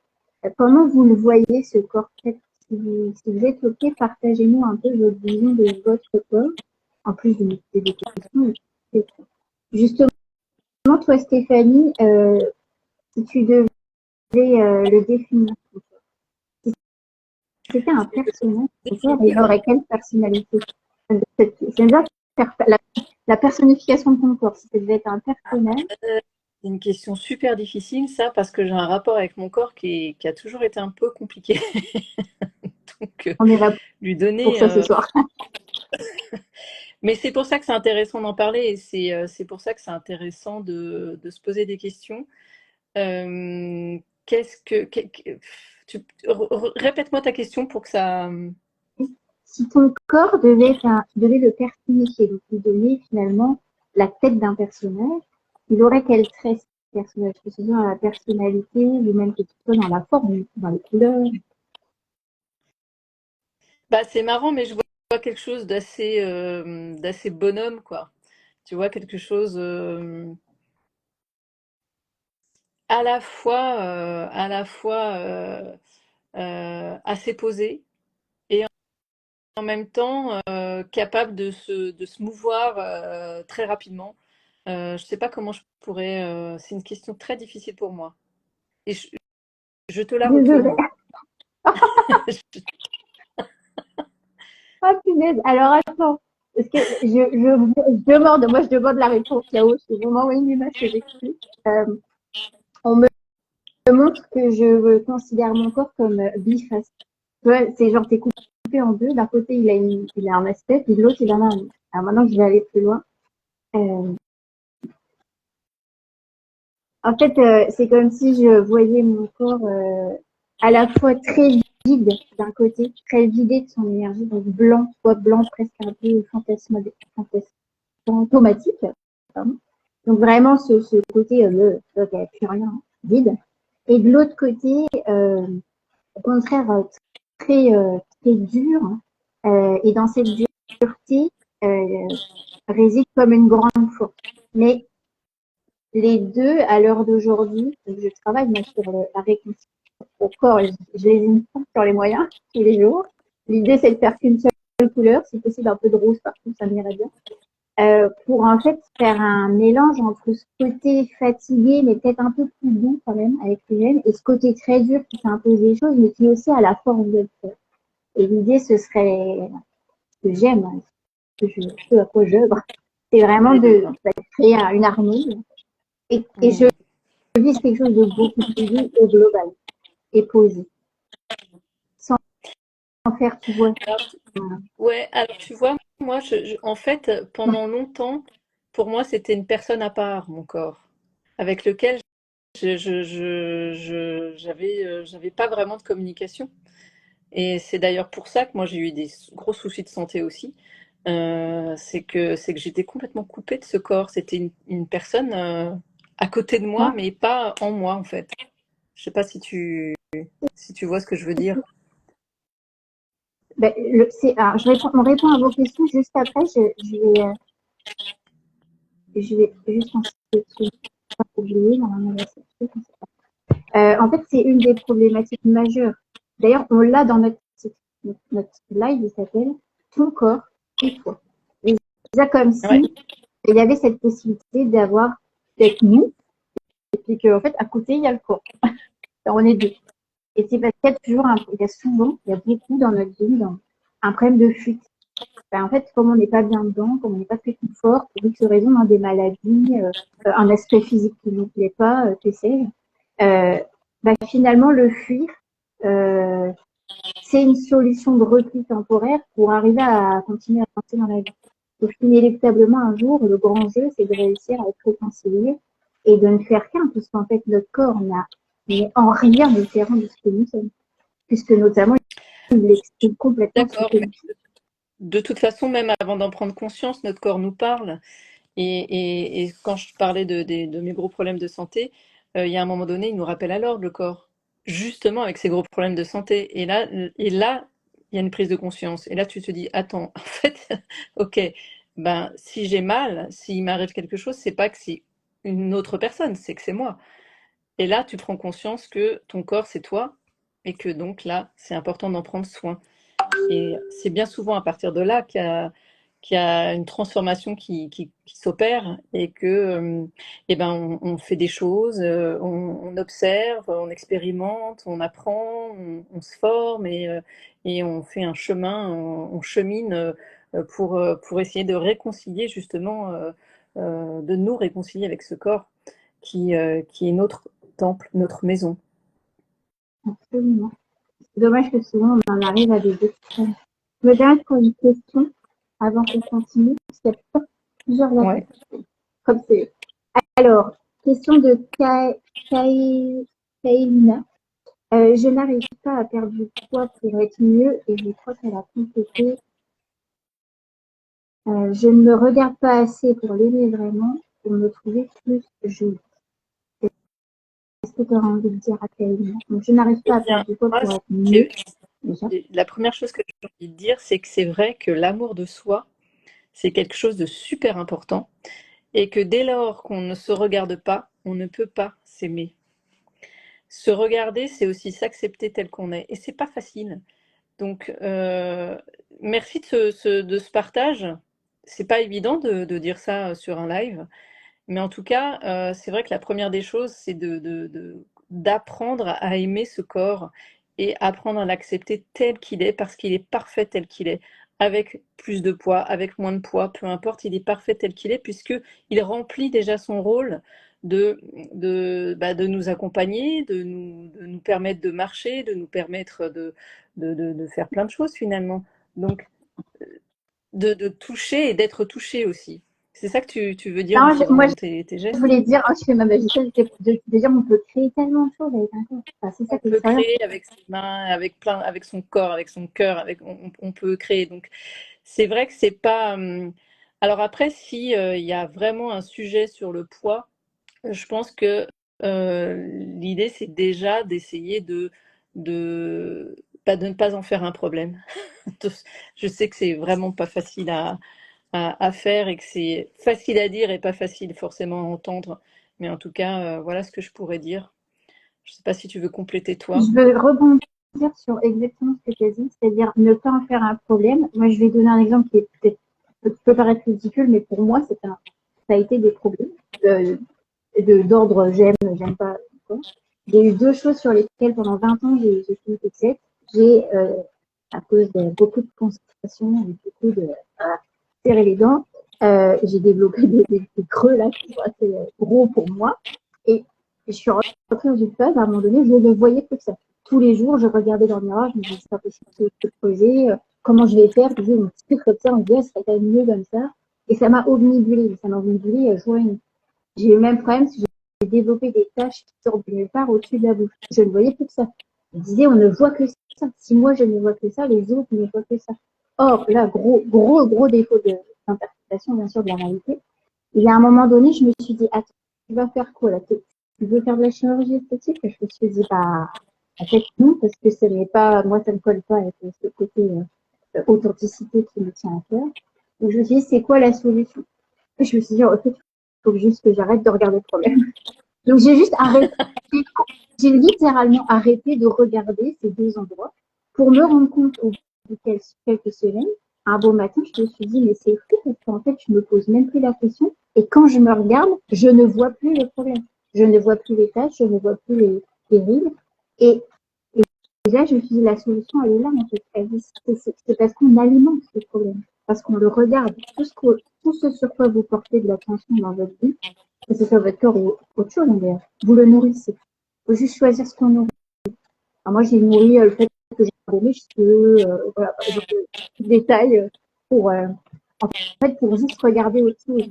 Comment vous le voyez, ce corps? Si vous êtes OK, partagez-nous un peu votre vision de votre corps, en plus de nous poser des questions. Justement, toi, Stéphanie, si tu devais le définir, si c'était un personnage, il aurait quelle personnalité? J'aime bien faire la la personnification de ton corps, si ça devait être un personnage. C'est une question super difficile, ça, parce que j'ai un rapport avec mon corps qui a toujours été un peu compliqué. Donc, On est là lui pour donner. ça ce soir. Mais c'est pour ça que c'est intéressant d'en parler et c'est pour ça que c'est intéressant de se poser des questions. Qu'est-ce que répète-moi ta question pour que ça. Si ton corps devait le personnifier, donc lui donner finalement la tête d'un personnage, il aurait quel trait ce personnage, que ce soit dans la personnalité, ou même que ce soit dans la forme, dans les couleurs. Bah, c'est marrant, mais je vois quelque chose d'assez bonhomme, quoi. Tu vois, quelque chose à la fois assez posé et en même temps capable de se mouvoir très rapidement. Je sais pas comment je pourrais. C'est une question très difficile pour moi. Et je te la Désolée. retourne. Ah, punaise. Alors, attends. Parce que je demande, moi, je demande la réponse là-haut. Je vais vraiment envoyer une image que j'explique. On me montre que je considère mon corps comme biface. Tu vois, c'est genre, t'es coupé en deux. D'un côté, il a un aspect, puis de l'autre, il en a un autre. Alors maintenant, je vais aller plus loin. Euh, En fait, c'est comme si je voyais mon corps à la fois très vide d'un côté, très vidé de son énergie, donc blanc, soit blanc presque un peu fantomatique. Pardon. Donc vraiment ce côté, il n'y a plus rien, vide. Et de l'autre côté, au contraire, très dur. Et dans cette dureté réside comme une grande force. Mais les deux, à l'heure d'aujourd'hui, je travaille moi, sur la réconciliation au corps, je les informe sur les moyens tous les jours. L'idée, c'est de faire qu'une seule couleur, si possible un peu de rose partout, ça m'irait bien. Pour en fait faire un mélange entre ce côté fatigué, mais peut-être un peu plus doux quand même avec les gènes, et ce côté très dur qui s'impose des choses, mais qui aussi a la force de le faire. Et l'idée, ce serait ce que j'aime, ce à quoi j'œuvre, c'est vraiment de créer une harmonie. Et je vise quelque chose de beaucoup plus doux et global et posé. Sans faire, tu vois. Alors, ouais, alors tu vois, moi, en fait, pendant longtemps, pour moi, c'était une personne à part, mon corps, avec lequel j'avais pas vraiment de communication. Et c'est d'ailleurs pour ça que moi, j'ai eu des gros soucis de santé aussi. C'est que j'étais complètement coupée de ce corps. C'était une personne à côté de moi, Ouais. mais pas en moi, en fait. Je sais pas si tu vois ce que je veux dire. Ben, on répond à vos questions juste après. Je vais juste ensuite oublier. En fait, c'est une des problématiques majeures. D'ailleurs, on l'a dans notre slide, il s'appelle Ton corps et toi. Et c'est comme Ouais, si il y avait cette possibilité d'avoir d'être nous, et puis qu'en fait, à côté, il y a le corps. On est deux. Et c'est parce qu'il y a toujours il y a souvent, il y a beaucoup dans notre vie, un problème de fuite. Ben, en fait, comme on n'est pas bien dedans, comme on n'est pas fait confort, pour X raisons, dans des maladies, un aspect physique qui ne nous plaît pas, que sais-je, ben, finalement, le fuir, euh, c'est une solution de repli temporaire pour arriver à continuer à avancer dans la vie. Donc, inéluctablement, un jour, le grand jeu, c'est de réussir à être réconcilié et de ne faire qu'un, puisqu'en fait, notre corps n'est en rien différent de ce que nous sommes, puisque notamment, il exprime complètement ce d'accord. que Mais nous sommes. de toute façon, même avant d'en prendre conscience, notre corps nous parle. Et quand je parlais de mes gros problèmes de santé, il y a un moment donné, il nous rappelle à l'ordre, le corps, justement avec ses gros problèmes de santé. Et là, il y a une prise de conscience. Et là, tu te dis, attends, en fait, ok, ben, si j'ai mal, s'il m'arrive quelque chose, c'est pas que c'est une autre personne, c'est que c'est moi. Et là, tu prends conscience que ton corps, c'est toi, et que donc là, c'est important d'en prendre soin. Et c'est bien souvent à partir de là qu'il y a une transformation qui s'opère et que eh ben, on fait des choses, on observe, on expérimente, on apprend, on se forme et on fait un chemin, on chemine pour essayer de réconcilier justement, de nous réconcilier avec ce corps qui est notre temple, notre maison. Absolument. C'est dommage que souvent on en arrive à des extrêmes. Je me permets pour une question avant qu'on continue, parce qu'il y a plusieurs Ouais. appels. Comme c'est. Alors, question de Kailina. Je n'arrive pas à perdre du poids pour être mieux et je crois qu'elle a complété. Je ne me regarde pas assez pour l'aimer vraiment, pour me trouver plus jolie. Est-ce que tu auras envie de dire à Kailina? Donc, je n'arrive pas à perdre du poids pour être mieux. Déjà. La première chose que j'ai envie de dire, c'est que c'est vrai que l'amour de soi, c'est quelque chose de super important et que dès lors qu'on ne se regarde pas, on ne peut pas s'aimer. Se regarder, c'est aussi s'accepter tel qu'on est et c'est pas facile. Donc, merci de ce partage. C'est pas évident de dire ça sur un live, mais en tout cas, c'est vrai que la première des choses, c'est d'apprendre à aimer ce corps et apprendre à l'accepter tel qu'il est, parce qu'il est parfait tel qu'il est, avec plus de poids, avec moins de poids, peu importe, il est parfait tel qu'il est, puisqu'il remplit déjà son rôle de nous accompagner, de nous permettre de marcher, de nous permettre de faire plein de choses finalement. Donc, de toucher et d'être touché aussi. C'est ça que tu veux dire Non, en faisant moi, tes je gestes? voulais dire, je fais ma magicienne, de dire on peut créer tellement de choses avec un corps. Enfin, c'est ça On qui est peut extérieur. créer avec ses mains, avec son corps, avec son cœur, on peut créer. Donc, c'est vrai que c'est pas. Alors après, si il y a vraiment un sujet sur le poids, je pense que l'idée c'est déjà d'essayer de ne pas en faire un problème. Je sais que c'est vraiment pas facile à faire et que c'est facile à dire et pas facile forcément à entendre. Mais en tout cas, voilà ce que je pourrais dire. Je sais pas si tu veux compléter toi. Je veux rebondir sur exactement ce que tu as dit, c'est-à-dire ne pas en faire un problème. Moi, je vais donner un exemple qui est qui peut paraître ridicule, mais pour moi, ça a été des problèmes d'ordre j'aime pas. J'ai eu deux choses sur lesquelles pendant 20 ans j'ai fait une fixette. J'ai, à cause de beaucoup de concentration et beaucoup de serrer les dents, j'ai développé des creux là qui sont assez gros pour moi. Et je suis rentrée dans une phase, à un moment donné, je ne voyais que ça. Tous les jours, je regardais dans le miroir, je me disais, c'est pas possible de se creuser, comment je vais faire, je disais, mon petit comme ça, on me dit, ce serait quand même mieux comme ça. Et ça m'a obnubilée, jour et nuit. J'ai eu le même problème, j'ai développé des taches qui sortent de nulle part au-dessus de la bouche. Je ne voyais plus que ça. Je disais, on ne voit que ça. Si moi je ne vois que ça, les autres ne voient que ça. Or, là, gros défaut d'interprétation, bien sûr, de la réalité. Il y a un moment donné, je me suis dit, attends, tu vas faire quoi là? Tu veux faire de la chirurgie esthétique? Et je me suis dit, bah, en fait, non, parce que ce n'est pas, moi, ça ne colle pas avec ce côté authenticité qui me tient à cœur. Donc, je me suis dit, c'est quoi la solution? Et je me suis dit, en fait, il faut juste que j'arrête de regarder le problème. Donc, j'ai juste arrêté, j'ai littéralement arrêté de regarder ces deux endroits pour me rendre compte au bout de quelques semaines. Un beau matin, je me suis dit, mais c'est fou parce qu'en fait, je me pose même plus la question. Et quand je me regarde, je ne vois plus le problème. Je ne vois plus les taches, je ne vois plus les rides. Et là, je me suis dit, la solution, elle est là, en fait. C'est parce qu'on alimente ce problème, parce qu'on le regarde. Tout ce sur quoi vous portez de l'attention dans votre vie, que ce soit votre corps ou autre chose, d'ailleurs, vous le nourrissez. Il faut juste choisir ce qu'on nourrit. Alors moi, j'ai nourri le fait que j'ai regardé mes cheveux, voilà, par exemple, des détails pour, en fait, pour juste regarder autre chose.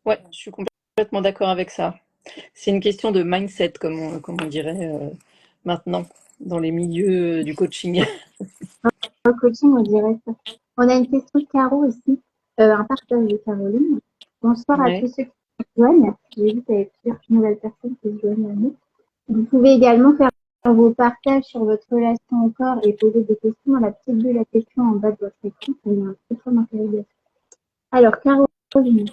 Ouais, je suis complètement d'accord avec ça. C'est une question de mindset, comme on dirait maintenant dans les milieux du coaching. Dans le coaching, on dirait ça. On a une question de Caro aussi, un partage de Caroline. Bonsoir à tous Ouais. ceux qui se joignent. J'ai vu qu'il y avait plusieurs nouvelles personnes qui se joignent à nous. Vous pouvez également faire vos partages sur votre relation au corps et poser des questions dans la petite bulle à questions en bas de votre écran. Il y a un petit point d'interrogation. Alors, Caroline,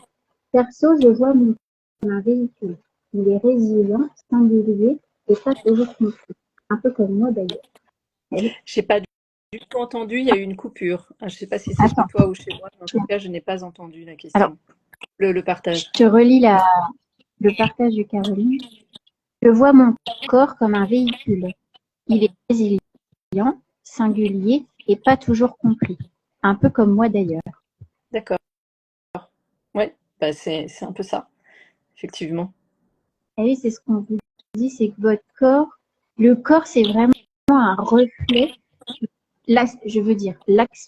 perso, je vois mon corps comme un véhicule. Il est résilient, singulier et pas toujours construit. Un peu comme moi d'ailleurs. J'ai pas du tout entendu, il y a eu une coupure. Je ne sais pas si c'est chez Attends. toi ou chez moi, mais en tout cas, je n'ai pas entendu la Alors, question, le partage. je te relis le partage de Caroline. Je vois mon corps comme un véhicule. Il est résilient, singulier et pas toujours compris. Un peu comme moi d'ailleurs. D'accord. Ouais, bah c'est un peu ça, effectivement. Et oui, c'est ce qu'on vous dit, c'est que votre corps, le corps, c'est vraiment un reflet. Je veux dire,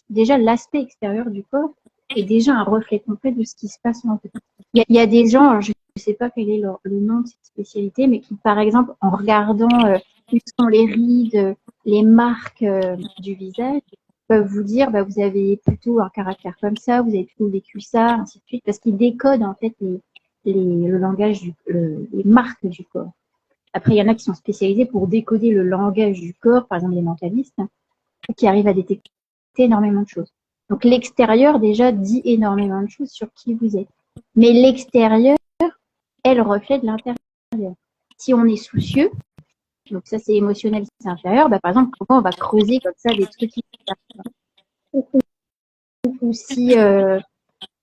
déjà l'aspect extérieur du corps est déjà un reflet complet de ce qui se passe en fait. Il y a des gens, alors je ne sais pas quel est le nom de cette spécialité, mais qui, par exemple, en regardant où sont les rides, les marques du visage, peuvent vous dire, bah, vous avez plutôt un caractère comme ça, vous avez plutôt vécu ça, ainsi de suite, parce qu'ils décodent en fait le langage, les marques du corps. Après, il y en a qui sont spécialisés pour décoder le langage du corps, par exemple les mentalistes, qui arrivent à détecter énormément de choses. Donc l'extérieur déjà dit énormément de choses sur qui vous êtes. Mais l'extérieur, elle reflète l'intérieur. Si on est soucieux, donc ça c'est émotionnel, c'est intérieur, bah, par exemple, on va creuser comme ça des trucs qui ou si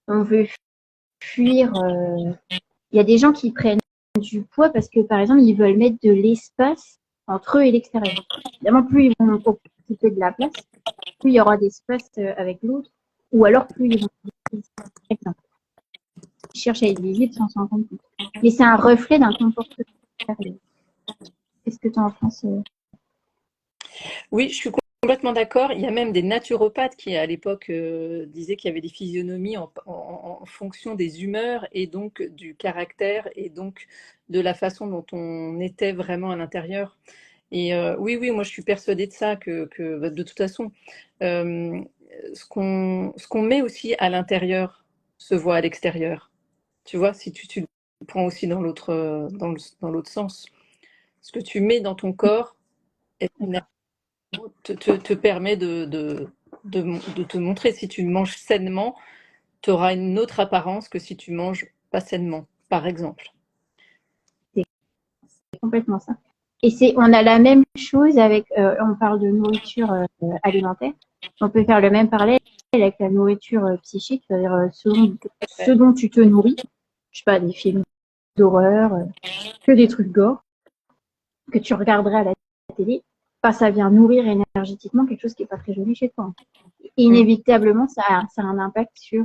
on veut fuir, il y a des gens qui prennent du poids parce que par exemple ils veulent mettre de l'espace entre eux et l'extérieur. Évidemment, plus ils vont occuper de la place, plus il y aura d'espace avec l'autre, ou alors plus ils vont être ils cherchent à être visibles sans s'en rendre compte. Mais c'est un reflet d'un comportement extérieur. Qu'est-ce que tu en penses Oui, je suis complètement d'accord. Il y a même des naturopathes qui, à l'époque, disaient qu'il y avait des physionomies en fonction des humeurs et donc du caractère et donc de la façon dont on était vraiment à l'intérieur. Et oui, oui, moi je suis persuadée de ça, que de toute façon, euh, ce qu'on met aussi à l'intérieur se voit à l'extérieur. Tu vois, si tu le prends aussi dans l'autre sens. Ce que tu mets dans ton corps te permet de te montrer. Si tu manges sainement, tu auras une autre apparence que si tu manges pas sainement, par exemple. C'est complètement ça. Et on a la même chose avec, on parle de nourriture alimentaire. On peut faire le même parallèle avec la nourriture psychique, c'est-à-dire ce dont tu te nourris. Je sais pas, des films d'horreur, que des trucs gore que tu regarderais à la télé. Bah, ça vient nourrir énergétiquement quelque chose qui est pas très joli chez toi. Inévitablement, ça a un impact sur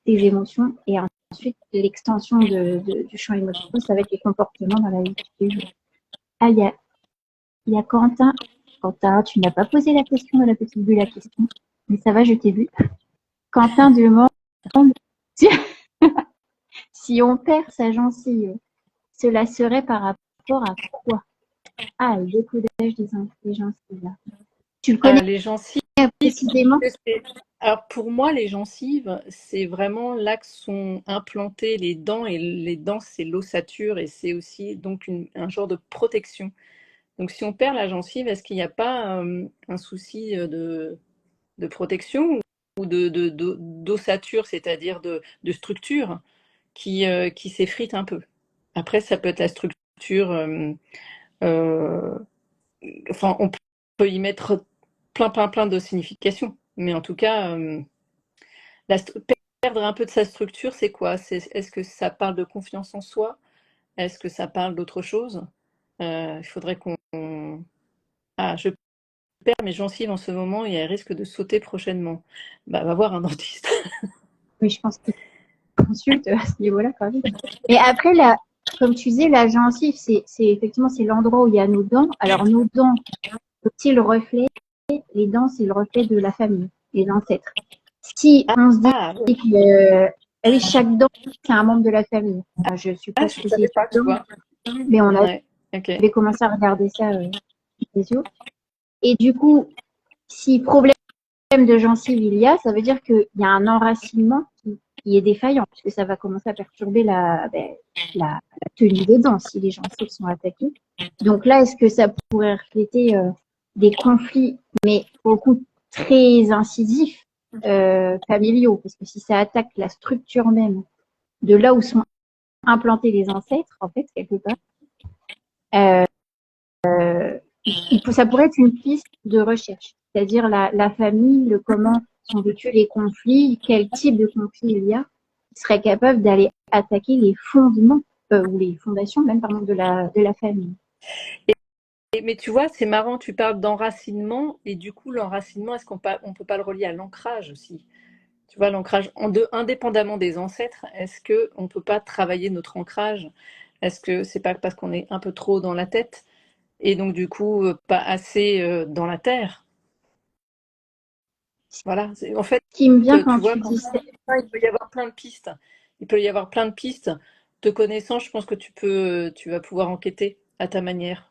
tes émotions et ensuite l'extension du champ émotionnel, ça va être les comportements dans la vie de tous les jours. Ah, il y a Quentin. Quentin, tu n'as pas posé la question dans la petite bulle à question, mais ça va, je t'ai vu. Quentin demande si, si on perd sa gencive, cela serait par rapport à quoi? Ah, le décodage des gencives. Là. Tu le connais Les gencives, précisément? alors pour moi, les gencives, c'est vraiment là que sont implantées les dents, et les dents, c'est l'ossature, et c'est aussi donc un genre de protection. Donc si on perd la gencive, est-ce qu'il n'y a pas un souci de protection ou d'ossature, c'est-à-dire de structure qui s'effrite un peu? Après, ça peut être la structure, euh, enfin, on peut y mettre plein de significations, mais en tout cas, perdre un peu de sa structure, c'est quoi? Est-ce que ça parle de confiance en soi? Est-ce que ça parle d'autre chose? Il faudrait qu'on... Ah, je perds mes gencives en ce moment et elles risquent de sauter prochainement. Bah, va voir un dentiste. Oui, je pense qu'il consulte à ce niveau-là quand même. Et après, comme tu disais, la gencive, effectivement c'est l'endroit où il y a nos dents. Alors nos dents, c'est aussi le reflet, les dents, c'est le reflet de la famille, les ancêtres. Si on se dit que oui, chaque dent, c'est un membre de la famille. Alors, je suis pas Je ne savais spécialiste pas, tu dedans, vois. mais on Ouais, ok. avait commencé à regarder ça les yeux. Et du coup, si problème de gencive il y a, ça veut dire qu'il y a un enracinement qui est défaillant, puisque ça va commencer à perturber la tenue des dents si les gencives sont attaquées. Donc là, est-ce que ça pourrait refléter des conflits, mais beaucoup très incisifs, familiaux? Parce que si ça attaque la structure même de là où sont implantés les ancêtres, en fait, quelque part, euh, ça pourrait être une piste de recherche, c'est-à-dire la famille, comment sont vécus les conflits, quel type de conflit il y a, qui serait capable d'aller attaquer les fondements ou les fondations même pardon, de la famille. mais tu vois, c'est marrant, tu parles d'enracinement, et du coup, l'enracinement, est-ce on peut pas le relier à l'ancrage aussi? Tu vois, l'ancrage, indépendamment des ancêtres, est-ce que on peut pas travailler notre ancrage? Est-ce que c'est pas parce qu'on est un peu trop dans la tête et donc du coup pas assez dans la terre? Voilà. En fait, Ce qui me vient tu quand vois, tu dis ça, il peut y avoir plein de pistes. Il peut y avoir plein de pistes. Te connaissant, je pense que tu vas pouvoir enquêter à ta manière.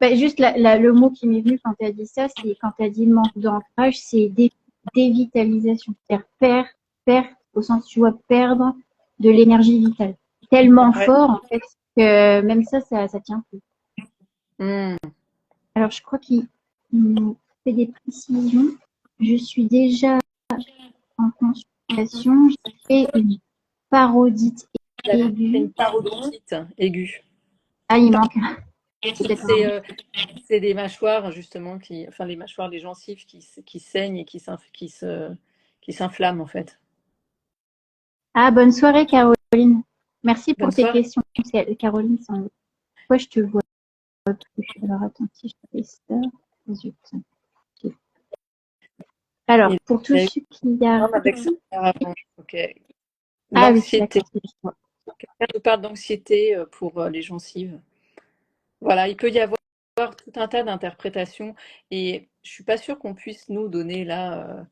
bah, juste le mot qui m'est venu quand tu as dit ça, c'est quand tu as dit manque d'ancrage, c'est dévitalisation. C'est-à-dire perdre, au sens, tu vois, perdre de l'énergie vitale. Tellement Ouais. fort, en fait, que même ça tient plus. Hmm. Alors, je crois qu'il nous fait des précisions. Je suis déjà en consultation. J'ai fait une parodite C'est aiguë. une parodontite aiguë. Ah, il manque peut-être un C'est mot. des mâchoires justement enfin les mâchoires, les gencives qui saignent et qui s'inflamment en fait. Ah, bonne soirée, Caroline. Merci Bonne pour tes soirée. questions. Caroline, sans quoi je te vois plus. Alors, attends, si je fais ça. Zut. Ok. Alors, Il pour tous y a eu ceux qui un homme avec arrivent. ça auparavant. Ok. Ah oui, L'anxiété. d'accord. Je vois. Quelqu'un nous parle d'anxiété pour les gencives. Voilà, il peut y avoir tout un tas d'interprétations et je suis pas sûre qu'on puisse nous donner là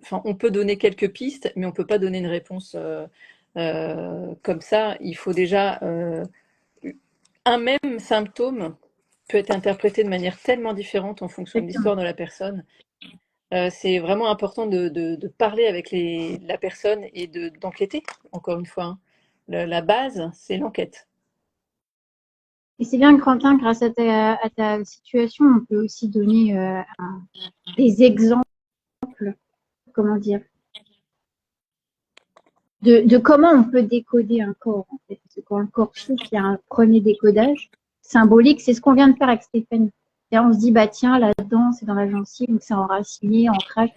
enfin, on peut donner quelques pistes, mais on peut pas donner une réponse comme ça. Il faut déjà un même symptôme peut être interprété de manière tellement différente en fonction de Exactement. l'histoire de la personne. C'est vraiment important de parler avec la personne et d'enquêter, encore une fois, hein. La base, c'est l'enquête. Et c'est bien, Quentin, grâce à ta situation, on peut aussi donner des exemples, comment dire, de comment on peut décoder un corps, en fait. Parce que quand le corps souffre, il y a un premier décodage symbolique. C'est ce qu'on vient de faire avec Stéphanie. Et on se dit, bah tiens, là-dedans, c'est dans la gencive, donc c'est enraciné, ancrage.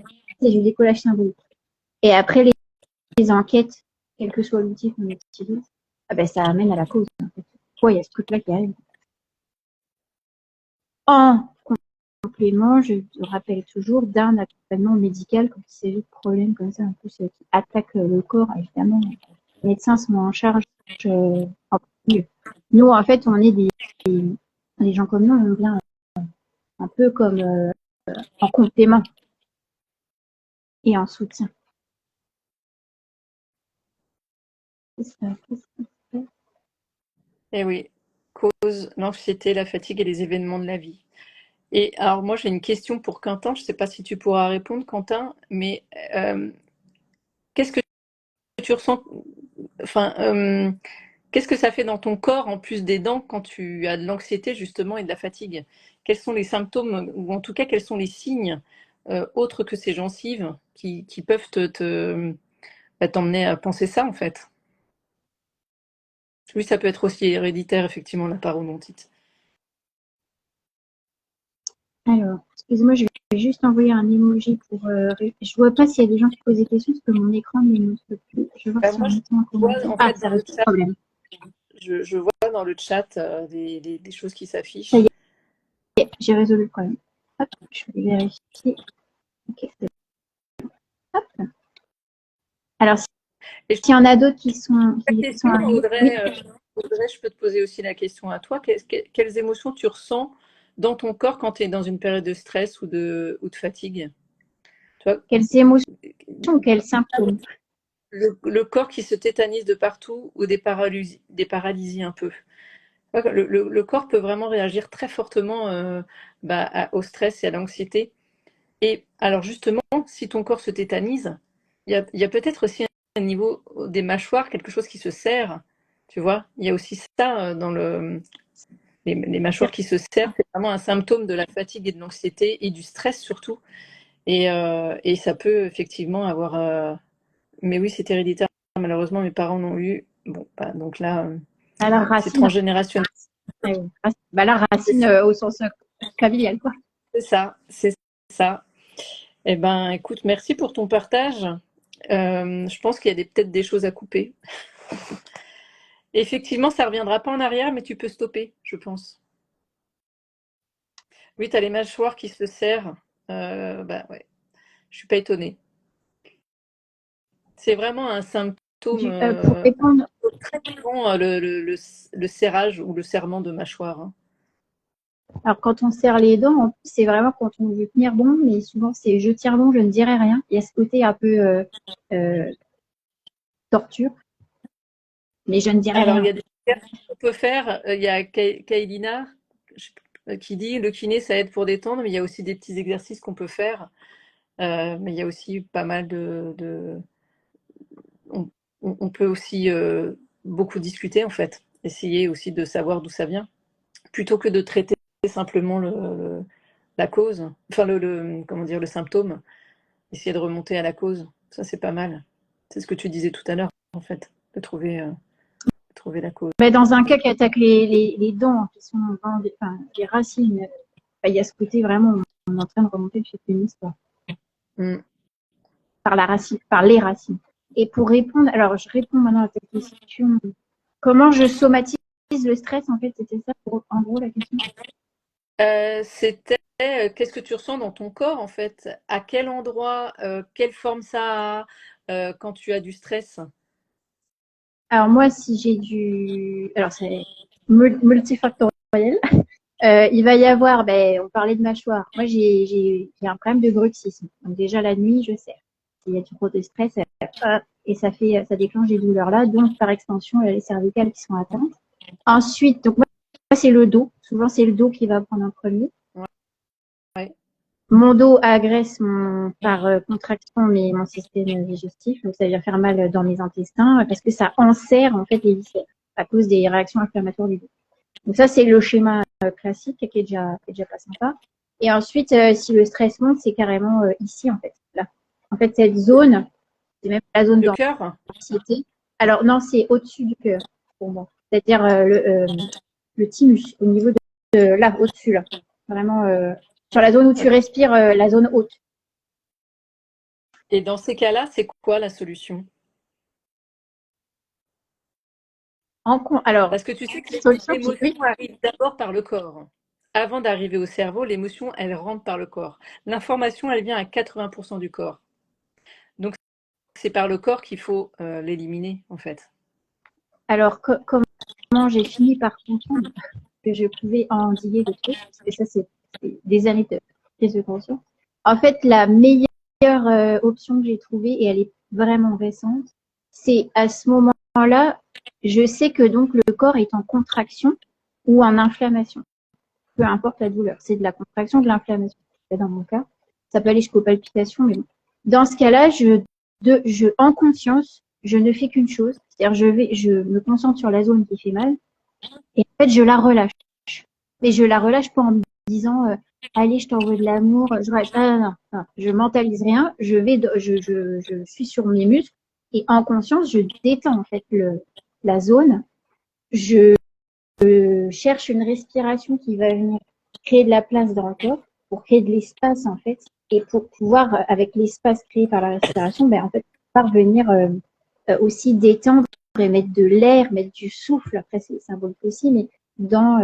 C'est du décollage symbolique. Et après, les enquêtes, quel que soit l'outil qu'on utilise, ah ben, ça amène à la cause. En fait. Pourquoi il y a ce truc-là qui arrive? En complément, je te rappelle toujours d'un accompagnement médical quand il s'agit de problèmes comme ça, un peu qui attaquent le corps, évidemment. Les médecins sont en charge en mieux. Nous, en fait, on est des gens comme nous, on vient un peu comme en complément et en soutien. Qu'est-ce que c'est? Et oui, cause l'anxiété, la fatigue et les événements de la vie. Et alors moi j'ai une question pour Quentin, je ne sais pas si tu pourras répondre Quentin, mais qu'est-ce que tu ressens, enfin, qu'est-ce que ça fait dans ton corps en plus des dents quand tu as de l'anxiété justement et de la fatigue? Quels sont les symptômes, ou en tout cas quels sont les signes autres que ces gencives qui peuvent t'emmener à penser ça en fait? Oui, ça peut être aussi héréditaire effectivement la parodontite. Alors, excuse-moi, je vais juste envoyer un emoji pour. Je vois pas s'il y a des gens qui posent des questions parce que mon écran ne me montre plus. Je vais voir si en Moi je mettant un vois commentaire. en Ah, fait ça dans le reste le chat, problème. je vois dans le chat des choses qui Ça s'affichent. y est, j'ai résolu le problème. Hop, je vais vérifier. Ok, c'est bon. Hop. Alors, Et s'il y en a d'autres la qui sont question, arrivés. Oui, Audrey, je peux te poser aussi la question à toi. Quelles émotions tu ressens dans ton corps quand tu es dans une période de stress ou de fatigue? Tu vois, quelles émotions ou quels symptômes? le corps qui se tétanise de partout ou des paralysies un peu. Le corps peut vraiment réagir très fortement au stress et à l'anxiété. Et alors justement, si ton corps se tétanise, il y a peut-être aussi un niveau des mâchoires, quelque chose qui se serre. Tu vois, il y a aussi ça dans les mâchoires qui se serrent. C'est vraiment un symptôme de la fatigue et de l'anxiété et du stress surtout. Et ça peut effectivement avoir. Mais oui, c'est héréditaire. Malheureusement, mes parents l'ont eu. Bon, bah, donc là, À la c'est racine. transgénérationnel. Bah, la racine au sens familial, quoi. C'est ça, c'est ça. Eh ben, écoute, merci pour ton partage. Je pense qu'il y a peut-être des choses à couper. Effectivement, ça reviendra pas en arrière, mais tu peux stopper, je pense. Oui, tu as les mâchoires qui se serrent. Bah ouais, je suis pas étonnée. C'est vraiment un symptôme Pour répondre, très courant, le serrage ou le serrement de mâchoire, hein. alors quand on serre les dents, en plus, c'est vraiment quand on veut tenir bon, mais souvent c'est je tiens bon, je ne dirai rien. Il y a ce côté un peu euh, torture, mais je ne dirai Alors, il y rien. a des exercices qu'on peut faire. Il y a Kailina qui dit le kiné, ça aide pour détendre, mais il y a aussi des petits exercices qu'on peut faire. Mais il y a aussi pas mal on, on peut aussi beaucoup discuter, en fait. Essayer aussi de savoir d'où ça vient, plutôt que de traiter simplement la cause, enfin comment dire, le symptôme. Essayer de remonter à la cause. Ça, c'est pas mal. C'est ce que tu disais tout à l'heure, en fait, de trouver la cause. Mais dans un cas qui attaque les dents, qui sont vraiment enfin, les racines, il y a ce côté vraiment, on est en train de remonter chez une histoire Mm. par la racine, par les racines. Et pour répondre, alors je réponds maintenant à ta question. Comment je somatise le stress, en fait, c'était ça, en gros, la question. C'était qu'est-ce que tu ressens dans ton corps en fait? À quel endroit, quelle forme ça a quand tu as du stress? Alors moi, si j'ai du... Alors c'est multifactoriel. Il va y avoir, ben, on parlait de mâchoire. Moi, j'ai un problème de bruxisme. Donc déjà la nuit, je serre. S'il y a trop de stress, et ça déclenche des douleurs là. Donc par extension, il y a les cervicales qui sont atteintes. Ensuite, donc moi c'est le dos. Souvent c'est le dos qui va prendre en premier. Ouais, ouais. Mon dos agresse par contraction mon système digestif, donc ça vient faire mal dans mes intestins parce que ça enserre en fait les viscères à cause des réactions inflammatoires du dos. Donc ça c'est le schéma classique qui est déjà pas sympa. Et ensuite, si le stress monte, c'est carrément ici en fait. Là. En fait, cette zone, c'est même la zone Le cœur? d'anxiété. Alors non, c'est au-dessus du cœur pour moi. C'est-à-dire le thymus, au niveau de là, au-dessus là. Vraiment sur la zone où tu respires, la zone haute. Et dans ces cas-là, c'est quoi la solution? Alors, Parce que tu sais que solution qui, l'émotion oui. arrive d'abord par le corps. Avant d'arriver au cerveau, l'émotion, elle rentre par le corps. L'information, elle vient à 80% du corps. Donc, c'est par le corps qu'il faut l'éliminer, en fait. Alors, comment j'ai fini par comprendre que je pouvais endiguer le truc, parce que ça, c'est des années de prise de conscience. En fait, la meilleure option que j'ai trouvée, et elle est vraiment récente, c'est à ce moment-là, je sais que donc le corps est en contraction ou en inflammation, peu importe la douleur. C'est de la contraction, de l'inflammation. Dans mon cas, ça peut aller jusqu'aux palpitations, mais bon. Dans ce cas-là, en conscience, je ne fais qu'une chose, c'est-à-dire je me concentre sur la zone qui fait mal, et en fait, je la relâche. Mais je la relâche pas en me disant allez, je t'envoie de l'amour. Non, non, non, je mentalise rien. Je suis sur mes muscles et en conscience, je détends en fait la zone. Je cherche une respiration qui va venir créer de la place dans le corps pour créer de l'espace en fait et pour pouvoir avec l'espace créé par la respiration, ben en fait parvenir aussi détendre et mettre de l'air, mettre du souffle. Après c'est symbolique aussi, mais dans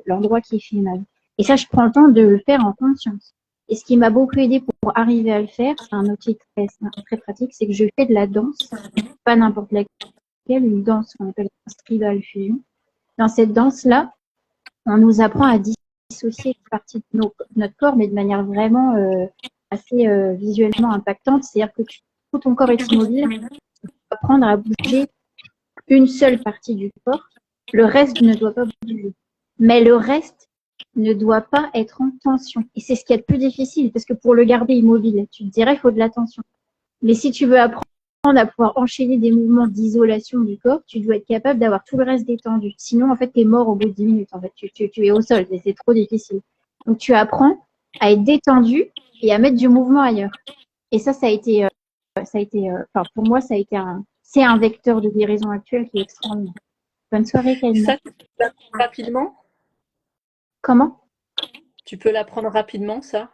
l'endroit qui fait mal. Et ça, je prends le temps de le faire en conscience. Et ce qui m'a beaucoup aidé pour arriver à le faire, c'est un outil très, très pratique, c'est que je fais de la danse, pas n'importe laquelle, une danse qu'on appelle tribal fusion. Dans cette danse-là, on nous apprend à dissocier une partie de notre corps, mais de manière vraiment assez visuellement impactante. C'est-à-dire que tout ton corps est immobile, tu vas apprendre à bouger une seule partie du corps, le reste ne doit pas bouger. Mais le reste ne doit pas être en tension. Et c'est ce qui est le plus difficile, parce que pour le garder immobile, tu te dirais qu'il faut de la tension. Mais si tu veux apprendre à pouvoir enchaîner des mouvements d'isolation du corps, tu dois être capable d'avoir tout le reste détendu. Sinon, en fait, tu es mort au bout de 10 minutes. En fait, tu es au sol, c'est trop difficile. Donc, tu apprends à être détendu et à mettre du mouvement ailleurs. Et ça a été, pour moi, c'est un vecteur de guérison actuel qui est extraordinaire. Bonne soirée, Et Kalina. ça, tu peux l'apprendre rapidement? Comment? Tu peux l'apprendre rapidement, ça?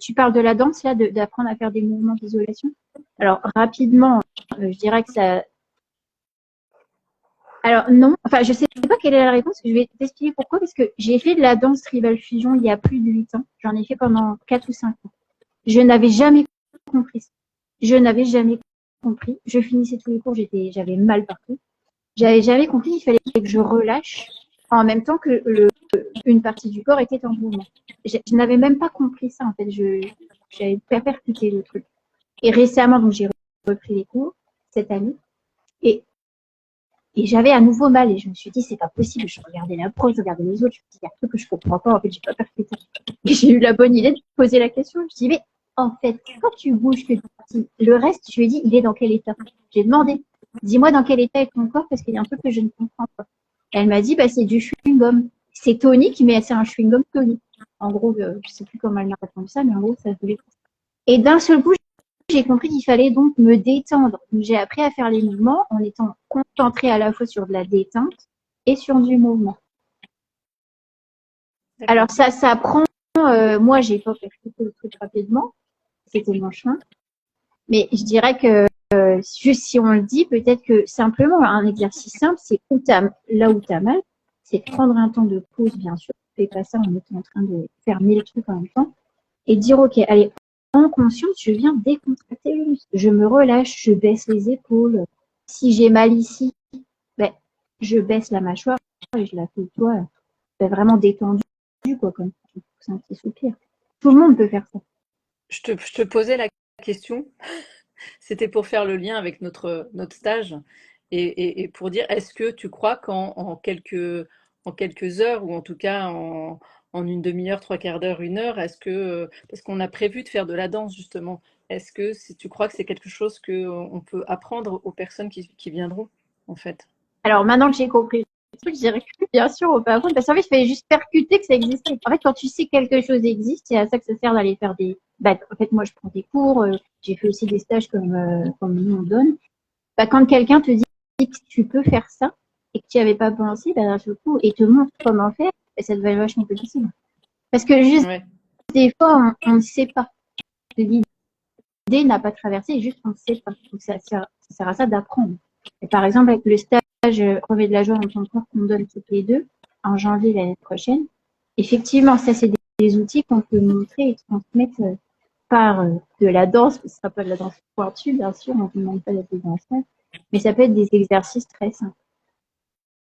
Tu parles de la danse, là, d'apprendre à faire des mouvements d'isolation. Alors, rapidement, je dirais que ça, Alors non, enfin je sais pas quelle est la réponse, je vais t'expliquer pourquoi, parce que j'ai fait de la danse Tribal Fusion il y a plus de 8 ans. J'en ai fait pendant 4 ou 5 ans. Je n'avais jamais compris ça. Je n'avais jamais compris. Je finissais tous les cours, j'avais mal partout. J'avais jamais compris qu'il fallait que je relâche en même temps que une partie du corps était en mouvement. Je n'avais même pas compris ça en fait. J'avais pas percuté le truc. Et récemment, donc j'ai repris les cours cette année et j'avais à nouveau mal et je me suis dit c'est pas possible. Je regardais la pro, je regardais les autres, je me suis dit il y a un truc que je comprends pas. En fait, j'ai pas percuté. Et j'ai eu la bonne idée de poser la question. Je dis mais en fait, quand tu bouges que le reste, je lui ai dit il est dans quel état? J'ai demandé dis-moi dans quel état est ton corps parce qu'il y a un truc que je ne comprends pas. Elle m'a dit bah c'est du chewing-gum. C'est tonique, mais c'est un chewing-gum tonique. En gros, je sais plus comment elle m'a répondu ça, mais en gros ça voulait. Et d'un seul coup, j'ai compris qu'il fallait donc me détendre. Donc, j'ai appris à faire les mouvements en étant concentrée à la fois sur de la détente et sur du mouvement. Alors ça prend, moi j'ai pas percuté le truc rapidement, c'était mon chemin, mais je dirais que juste si on le dit, peut-être que simplement un exercice simple, c'est là où tu as mal, c'est de prendre un temps de pause, bien sûr, tu fais pas ça en étant en train de faire 1000 trucs en même temps, et dire ok, allez, en conscience, je viens décontracter le muscle, je me relâche, je baisse les épaules, si j'ai mal ici, ben, je baisse la mâchoire et je la fais vraiment détendue, quoi, comme c'est un petit soupir. Tout le monde peut faire ça. Je te posais la question, c'était pour faire le lien avec notre stage et pour dire, est-ce que tu crois en quelques heures, ou en tout cas en une demi-heure, trois quarts d'heure, une heure, parce qu'on a prévu de faire de la danse justement, est-ce que tu crois que c'est quelque chose qu'on peut apprendre aux personnes qui viendront, en fait? Alors maintenant que j'ai compris le truc, je dirais que bien sûr, on peut apprendre. Parce qu'en fait, il fallait juste percuter que ça existait. En fait, quand tu sais que quelque chose existe, c'est à ça que ça sert d'aller faire des. Bah, en fait, moi, je prends des cours. J'ai fait aussi des stages comme nous on donne. Bah, quand quelqu'un te dit que tu peux faire ça et que tu n'y avais pas pensé, bah, d'un seul coup, et te montre comment faire, bah, ça devient vachement plus facile. Parce que juste Ouais. des fois, on ne sait pas. L'idée n'a pas traversé, juste on ne sait pas. Donc ça sert à ça d'apprendre. Et par exemple, avec le stage Relever de la joie dans ton corps qu'on donne toutes les deux en janvier l'année prochaine, effectivement, ça c'est des outils qu'on peut montrer et transmettre par de la danse. Ce ne sera pas de la danse pointue, bien sûr, on ne vous demande pas d'être des danseurs, mais ça peut être des exercices très simples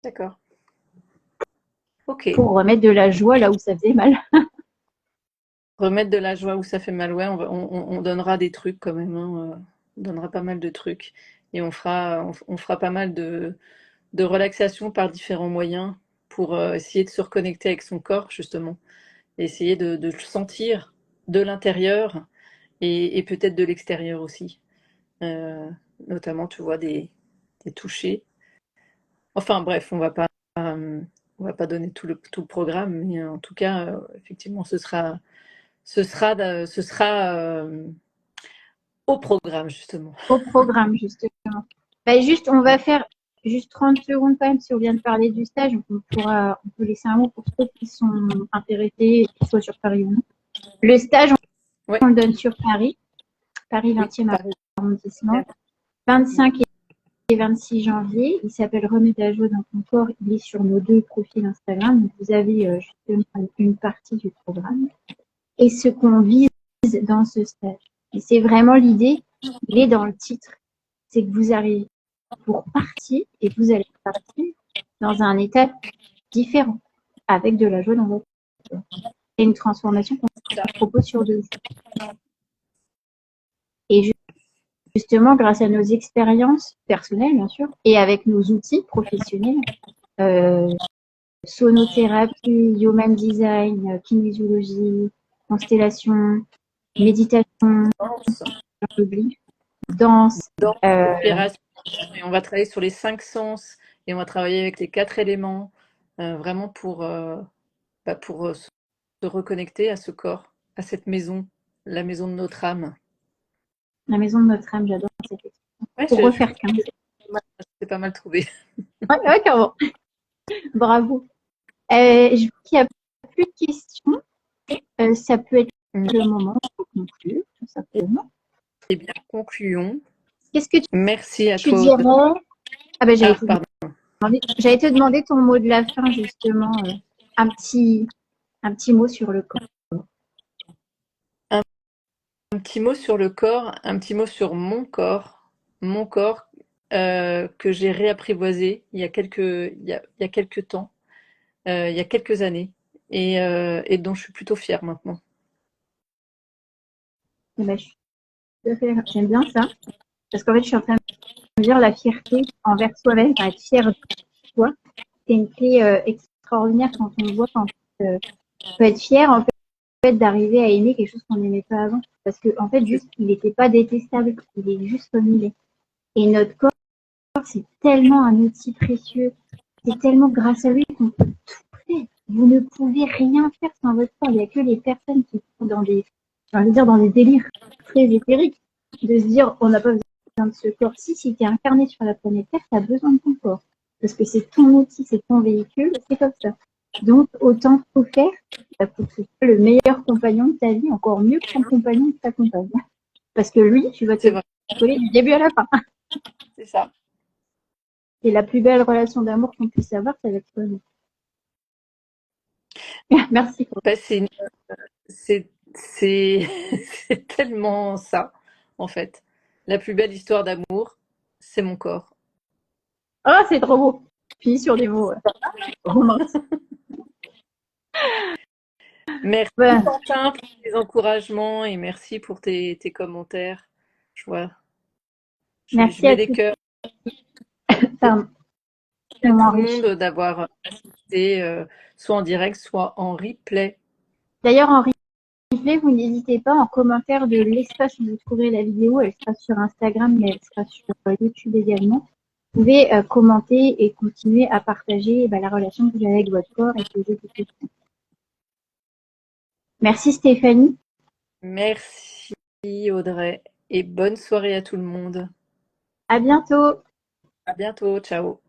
D'accord. Ok. pour remettre de la joie là où ça faisait mal. Remettre de la joie où ça fait mal, ouais, on donnera des trucs quand même, hein, on donnera pas mal de trucs. Et on fera pas mal de relaxation par différents moyens pour essayer de se reconnecter avec son corps, justement. Et essayer de le sentir de l'intérieur et peut-être de l'extérieur aussi. Euh, Notamment, tu vois, des touchés. Enfin bref, on va pas donner tout le programme, mais en tout cas, effectivement, ce sera au programme, justement. Au programme, justement. Bah, juste, on va faire juste 30 secondes quand même, si on vient de parler du stage, on peut laisser un mot pour ceux qui sont intéressés, qu'ils soient sur Paris ou non. Le stage, Ouais, on le donne sur Paris, Paris oui, 20e Paris. arrondissement, 25 et 26 janvier. Il s'appelle Remets à joie dans ton corps. Il est sur nos 2 profils Instagram. Donc, vous avez justement une partie du programme. Et ce qu'on vise dans ce stage. Et c'est vraiment l'idée, il est dans le titre. C'est que vous arrivez pour partir et vous allez partir dans un état différent, avec de la joie dans votre cœur. C'est une transformation qu'on propose sur 2 jours. Et justement, grâce à nos expériences personnelles, bien sûr, et avec nos outils professionnels, euh, sonothérapie, human design, kinésiologie, constellation, méditation, Danse, danse, danse, respiration. Et on va travailler sur les 5 sens et on va travailler avec les 4 éléments, vraiment pour se reconnecter à ce corps, à cette maison, la maison de notre âme. la maison de notre âme, j'adore cette expression. Ouais, Pour refaire 15. c'est pas mal trouvé. Ouais, carrément. Bravo. Je vois qu'il n'y a plus de questions. Ça peut être le moment pour conclure, tout simplement. Eh bien, concluons. Qu'est-ce que Merci à tu toi, Audrey. dirais? Ah ben j'allais Ah, te pardon. J'allais te demander ton mot de la fin, justement. Un petit, un petit mot sur le corps. Un petit mot sur le corps, un petit mot sur mon corps que j'ai réapprivoisé il y a quelques temps, il y a quelques années, et dont je suis plutôt fière maintenant. Eh ben, j'aime bien ça. Parce qu'en fait, je suis en train de me dire la fierté envers soi-même, enfin, être fier de soi. C'est une clé extraordinaire quand on voit qu'on peut être fier en fait d'arriver à aimer quelque chose qu'on n'aimait pas avant. Parce que en fait, juste, il n'était pas détestable, il est juste comme il est. Et notre corps, c'est tellement un outil précieux. C'est tellement grâce à lui qu'on peut tout faire. Vous ne pouvez rien faire sans votre corps. Il n'y a que les personnes qui sont dans des, j'ai envie de dire, dans des délires très éthériques, de se dire, on n'a pas besoin de ce corps. Si tu es incarné sur la planète Terre, tu as besoin de ton corps. Parce que c'est ton outil, c'est ton véhicule, c'est comme ça. Donc, autant tout faire pour que ce soit le meilleur compagnon de ta vie, encore mieux que ton compagnon de ta compagne. Parce que lui, tu vas te C'est vrai, coller du début à la fin. c'est ça. Et la plus belle relation d'amour qu'on puisse avoir, c'est avec toi-même. Merci. Bah, c'est c'est tellement ça, en fait. La plus belle histoire d'amour, c'est mon corps. Oh, c'est trop beau. Puis sur des mots romantiques. Merci Ouais, Quentin pour tes encouragements et merci pour tes commentaires. Je vois, je merci mets à des tous. cœurs Ça à tout le m'enrichit. monde d'avoir assisté, soit en direct, soit en replay. D'ailleurs, en replay, vous n'hésitez pas en commentaire de l'espace où vous trouverez la vidéo. Elle sera sur Instagram, mais elle sera sur YouTube également. Vous pouvez commenter et continuer à partager la relation que vous avez avec votre corps et poser des questions. Merci Stéphanie. Merci Audrey et bonne soirée à tout le monde. À bientôt. À bientôt, ciao.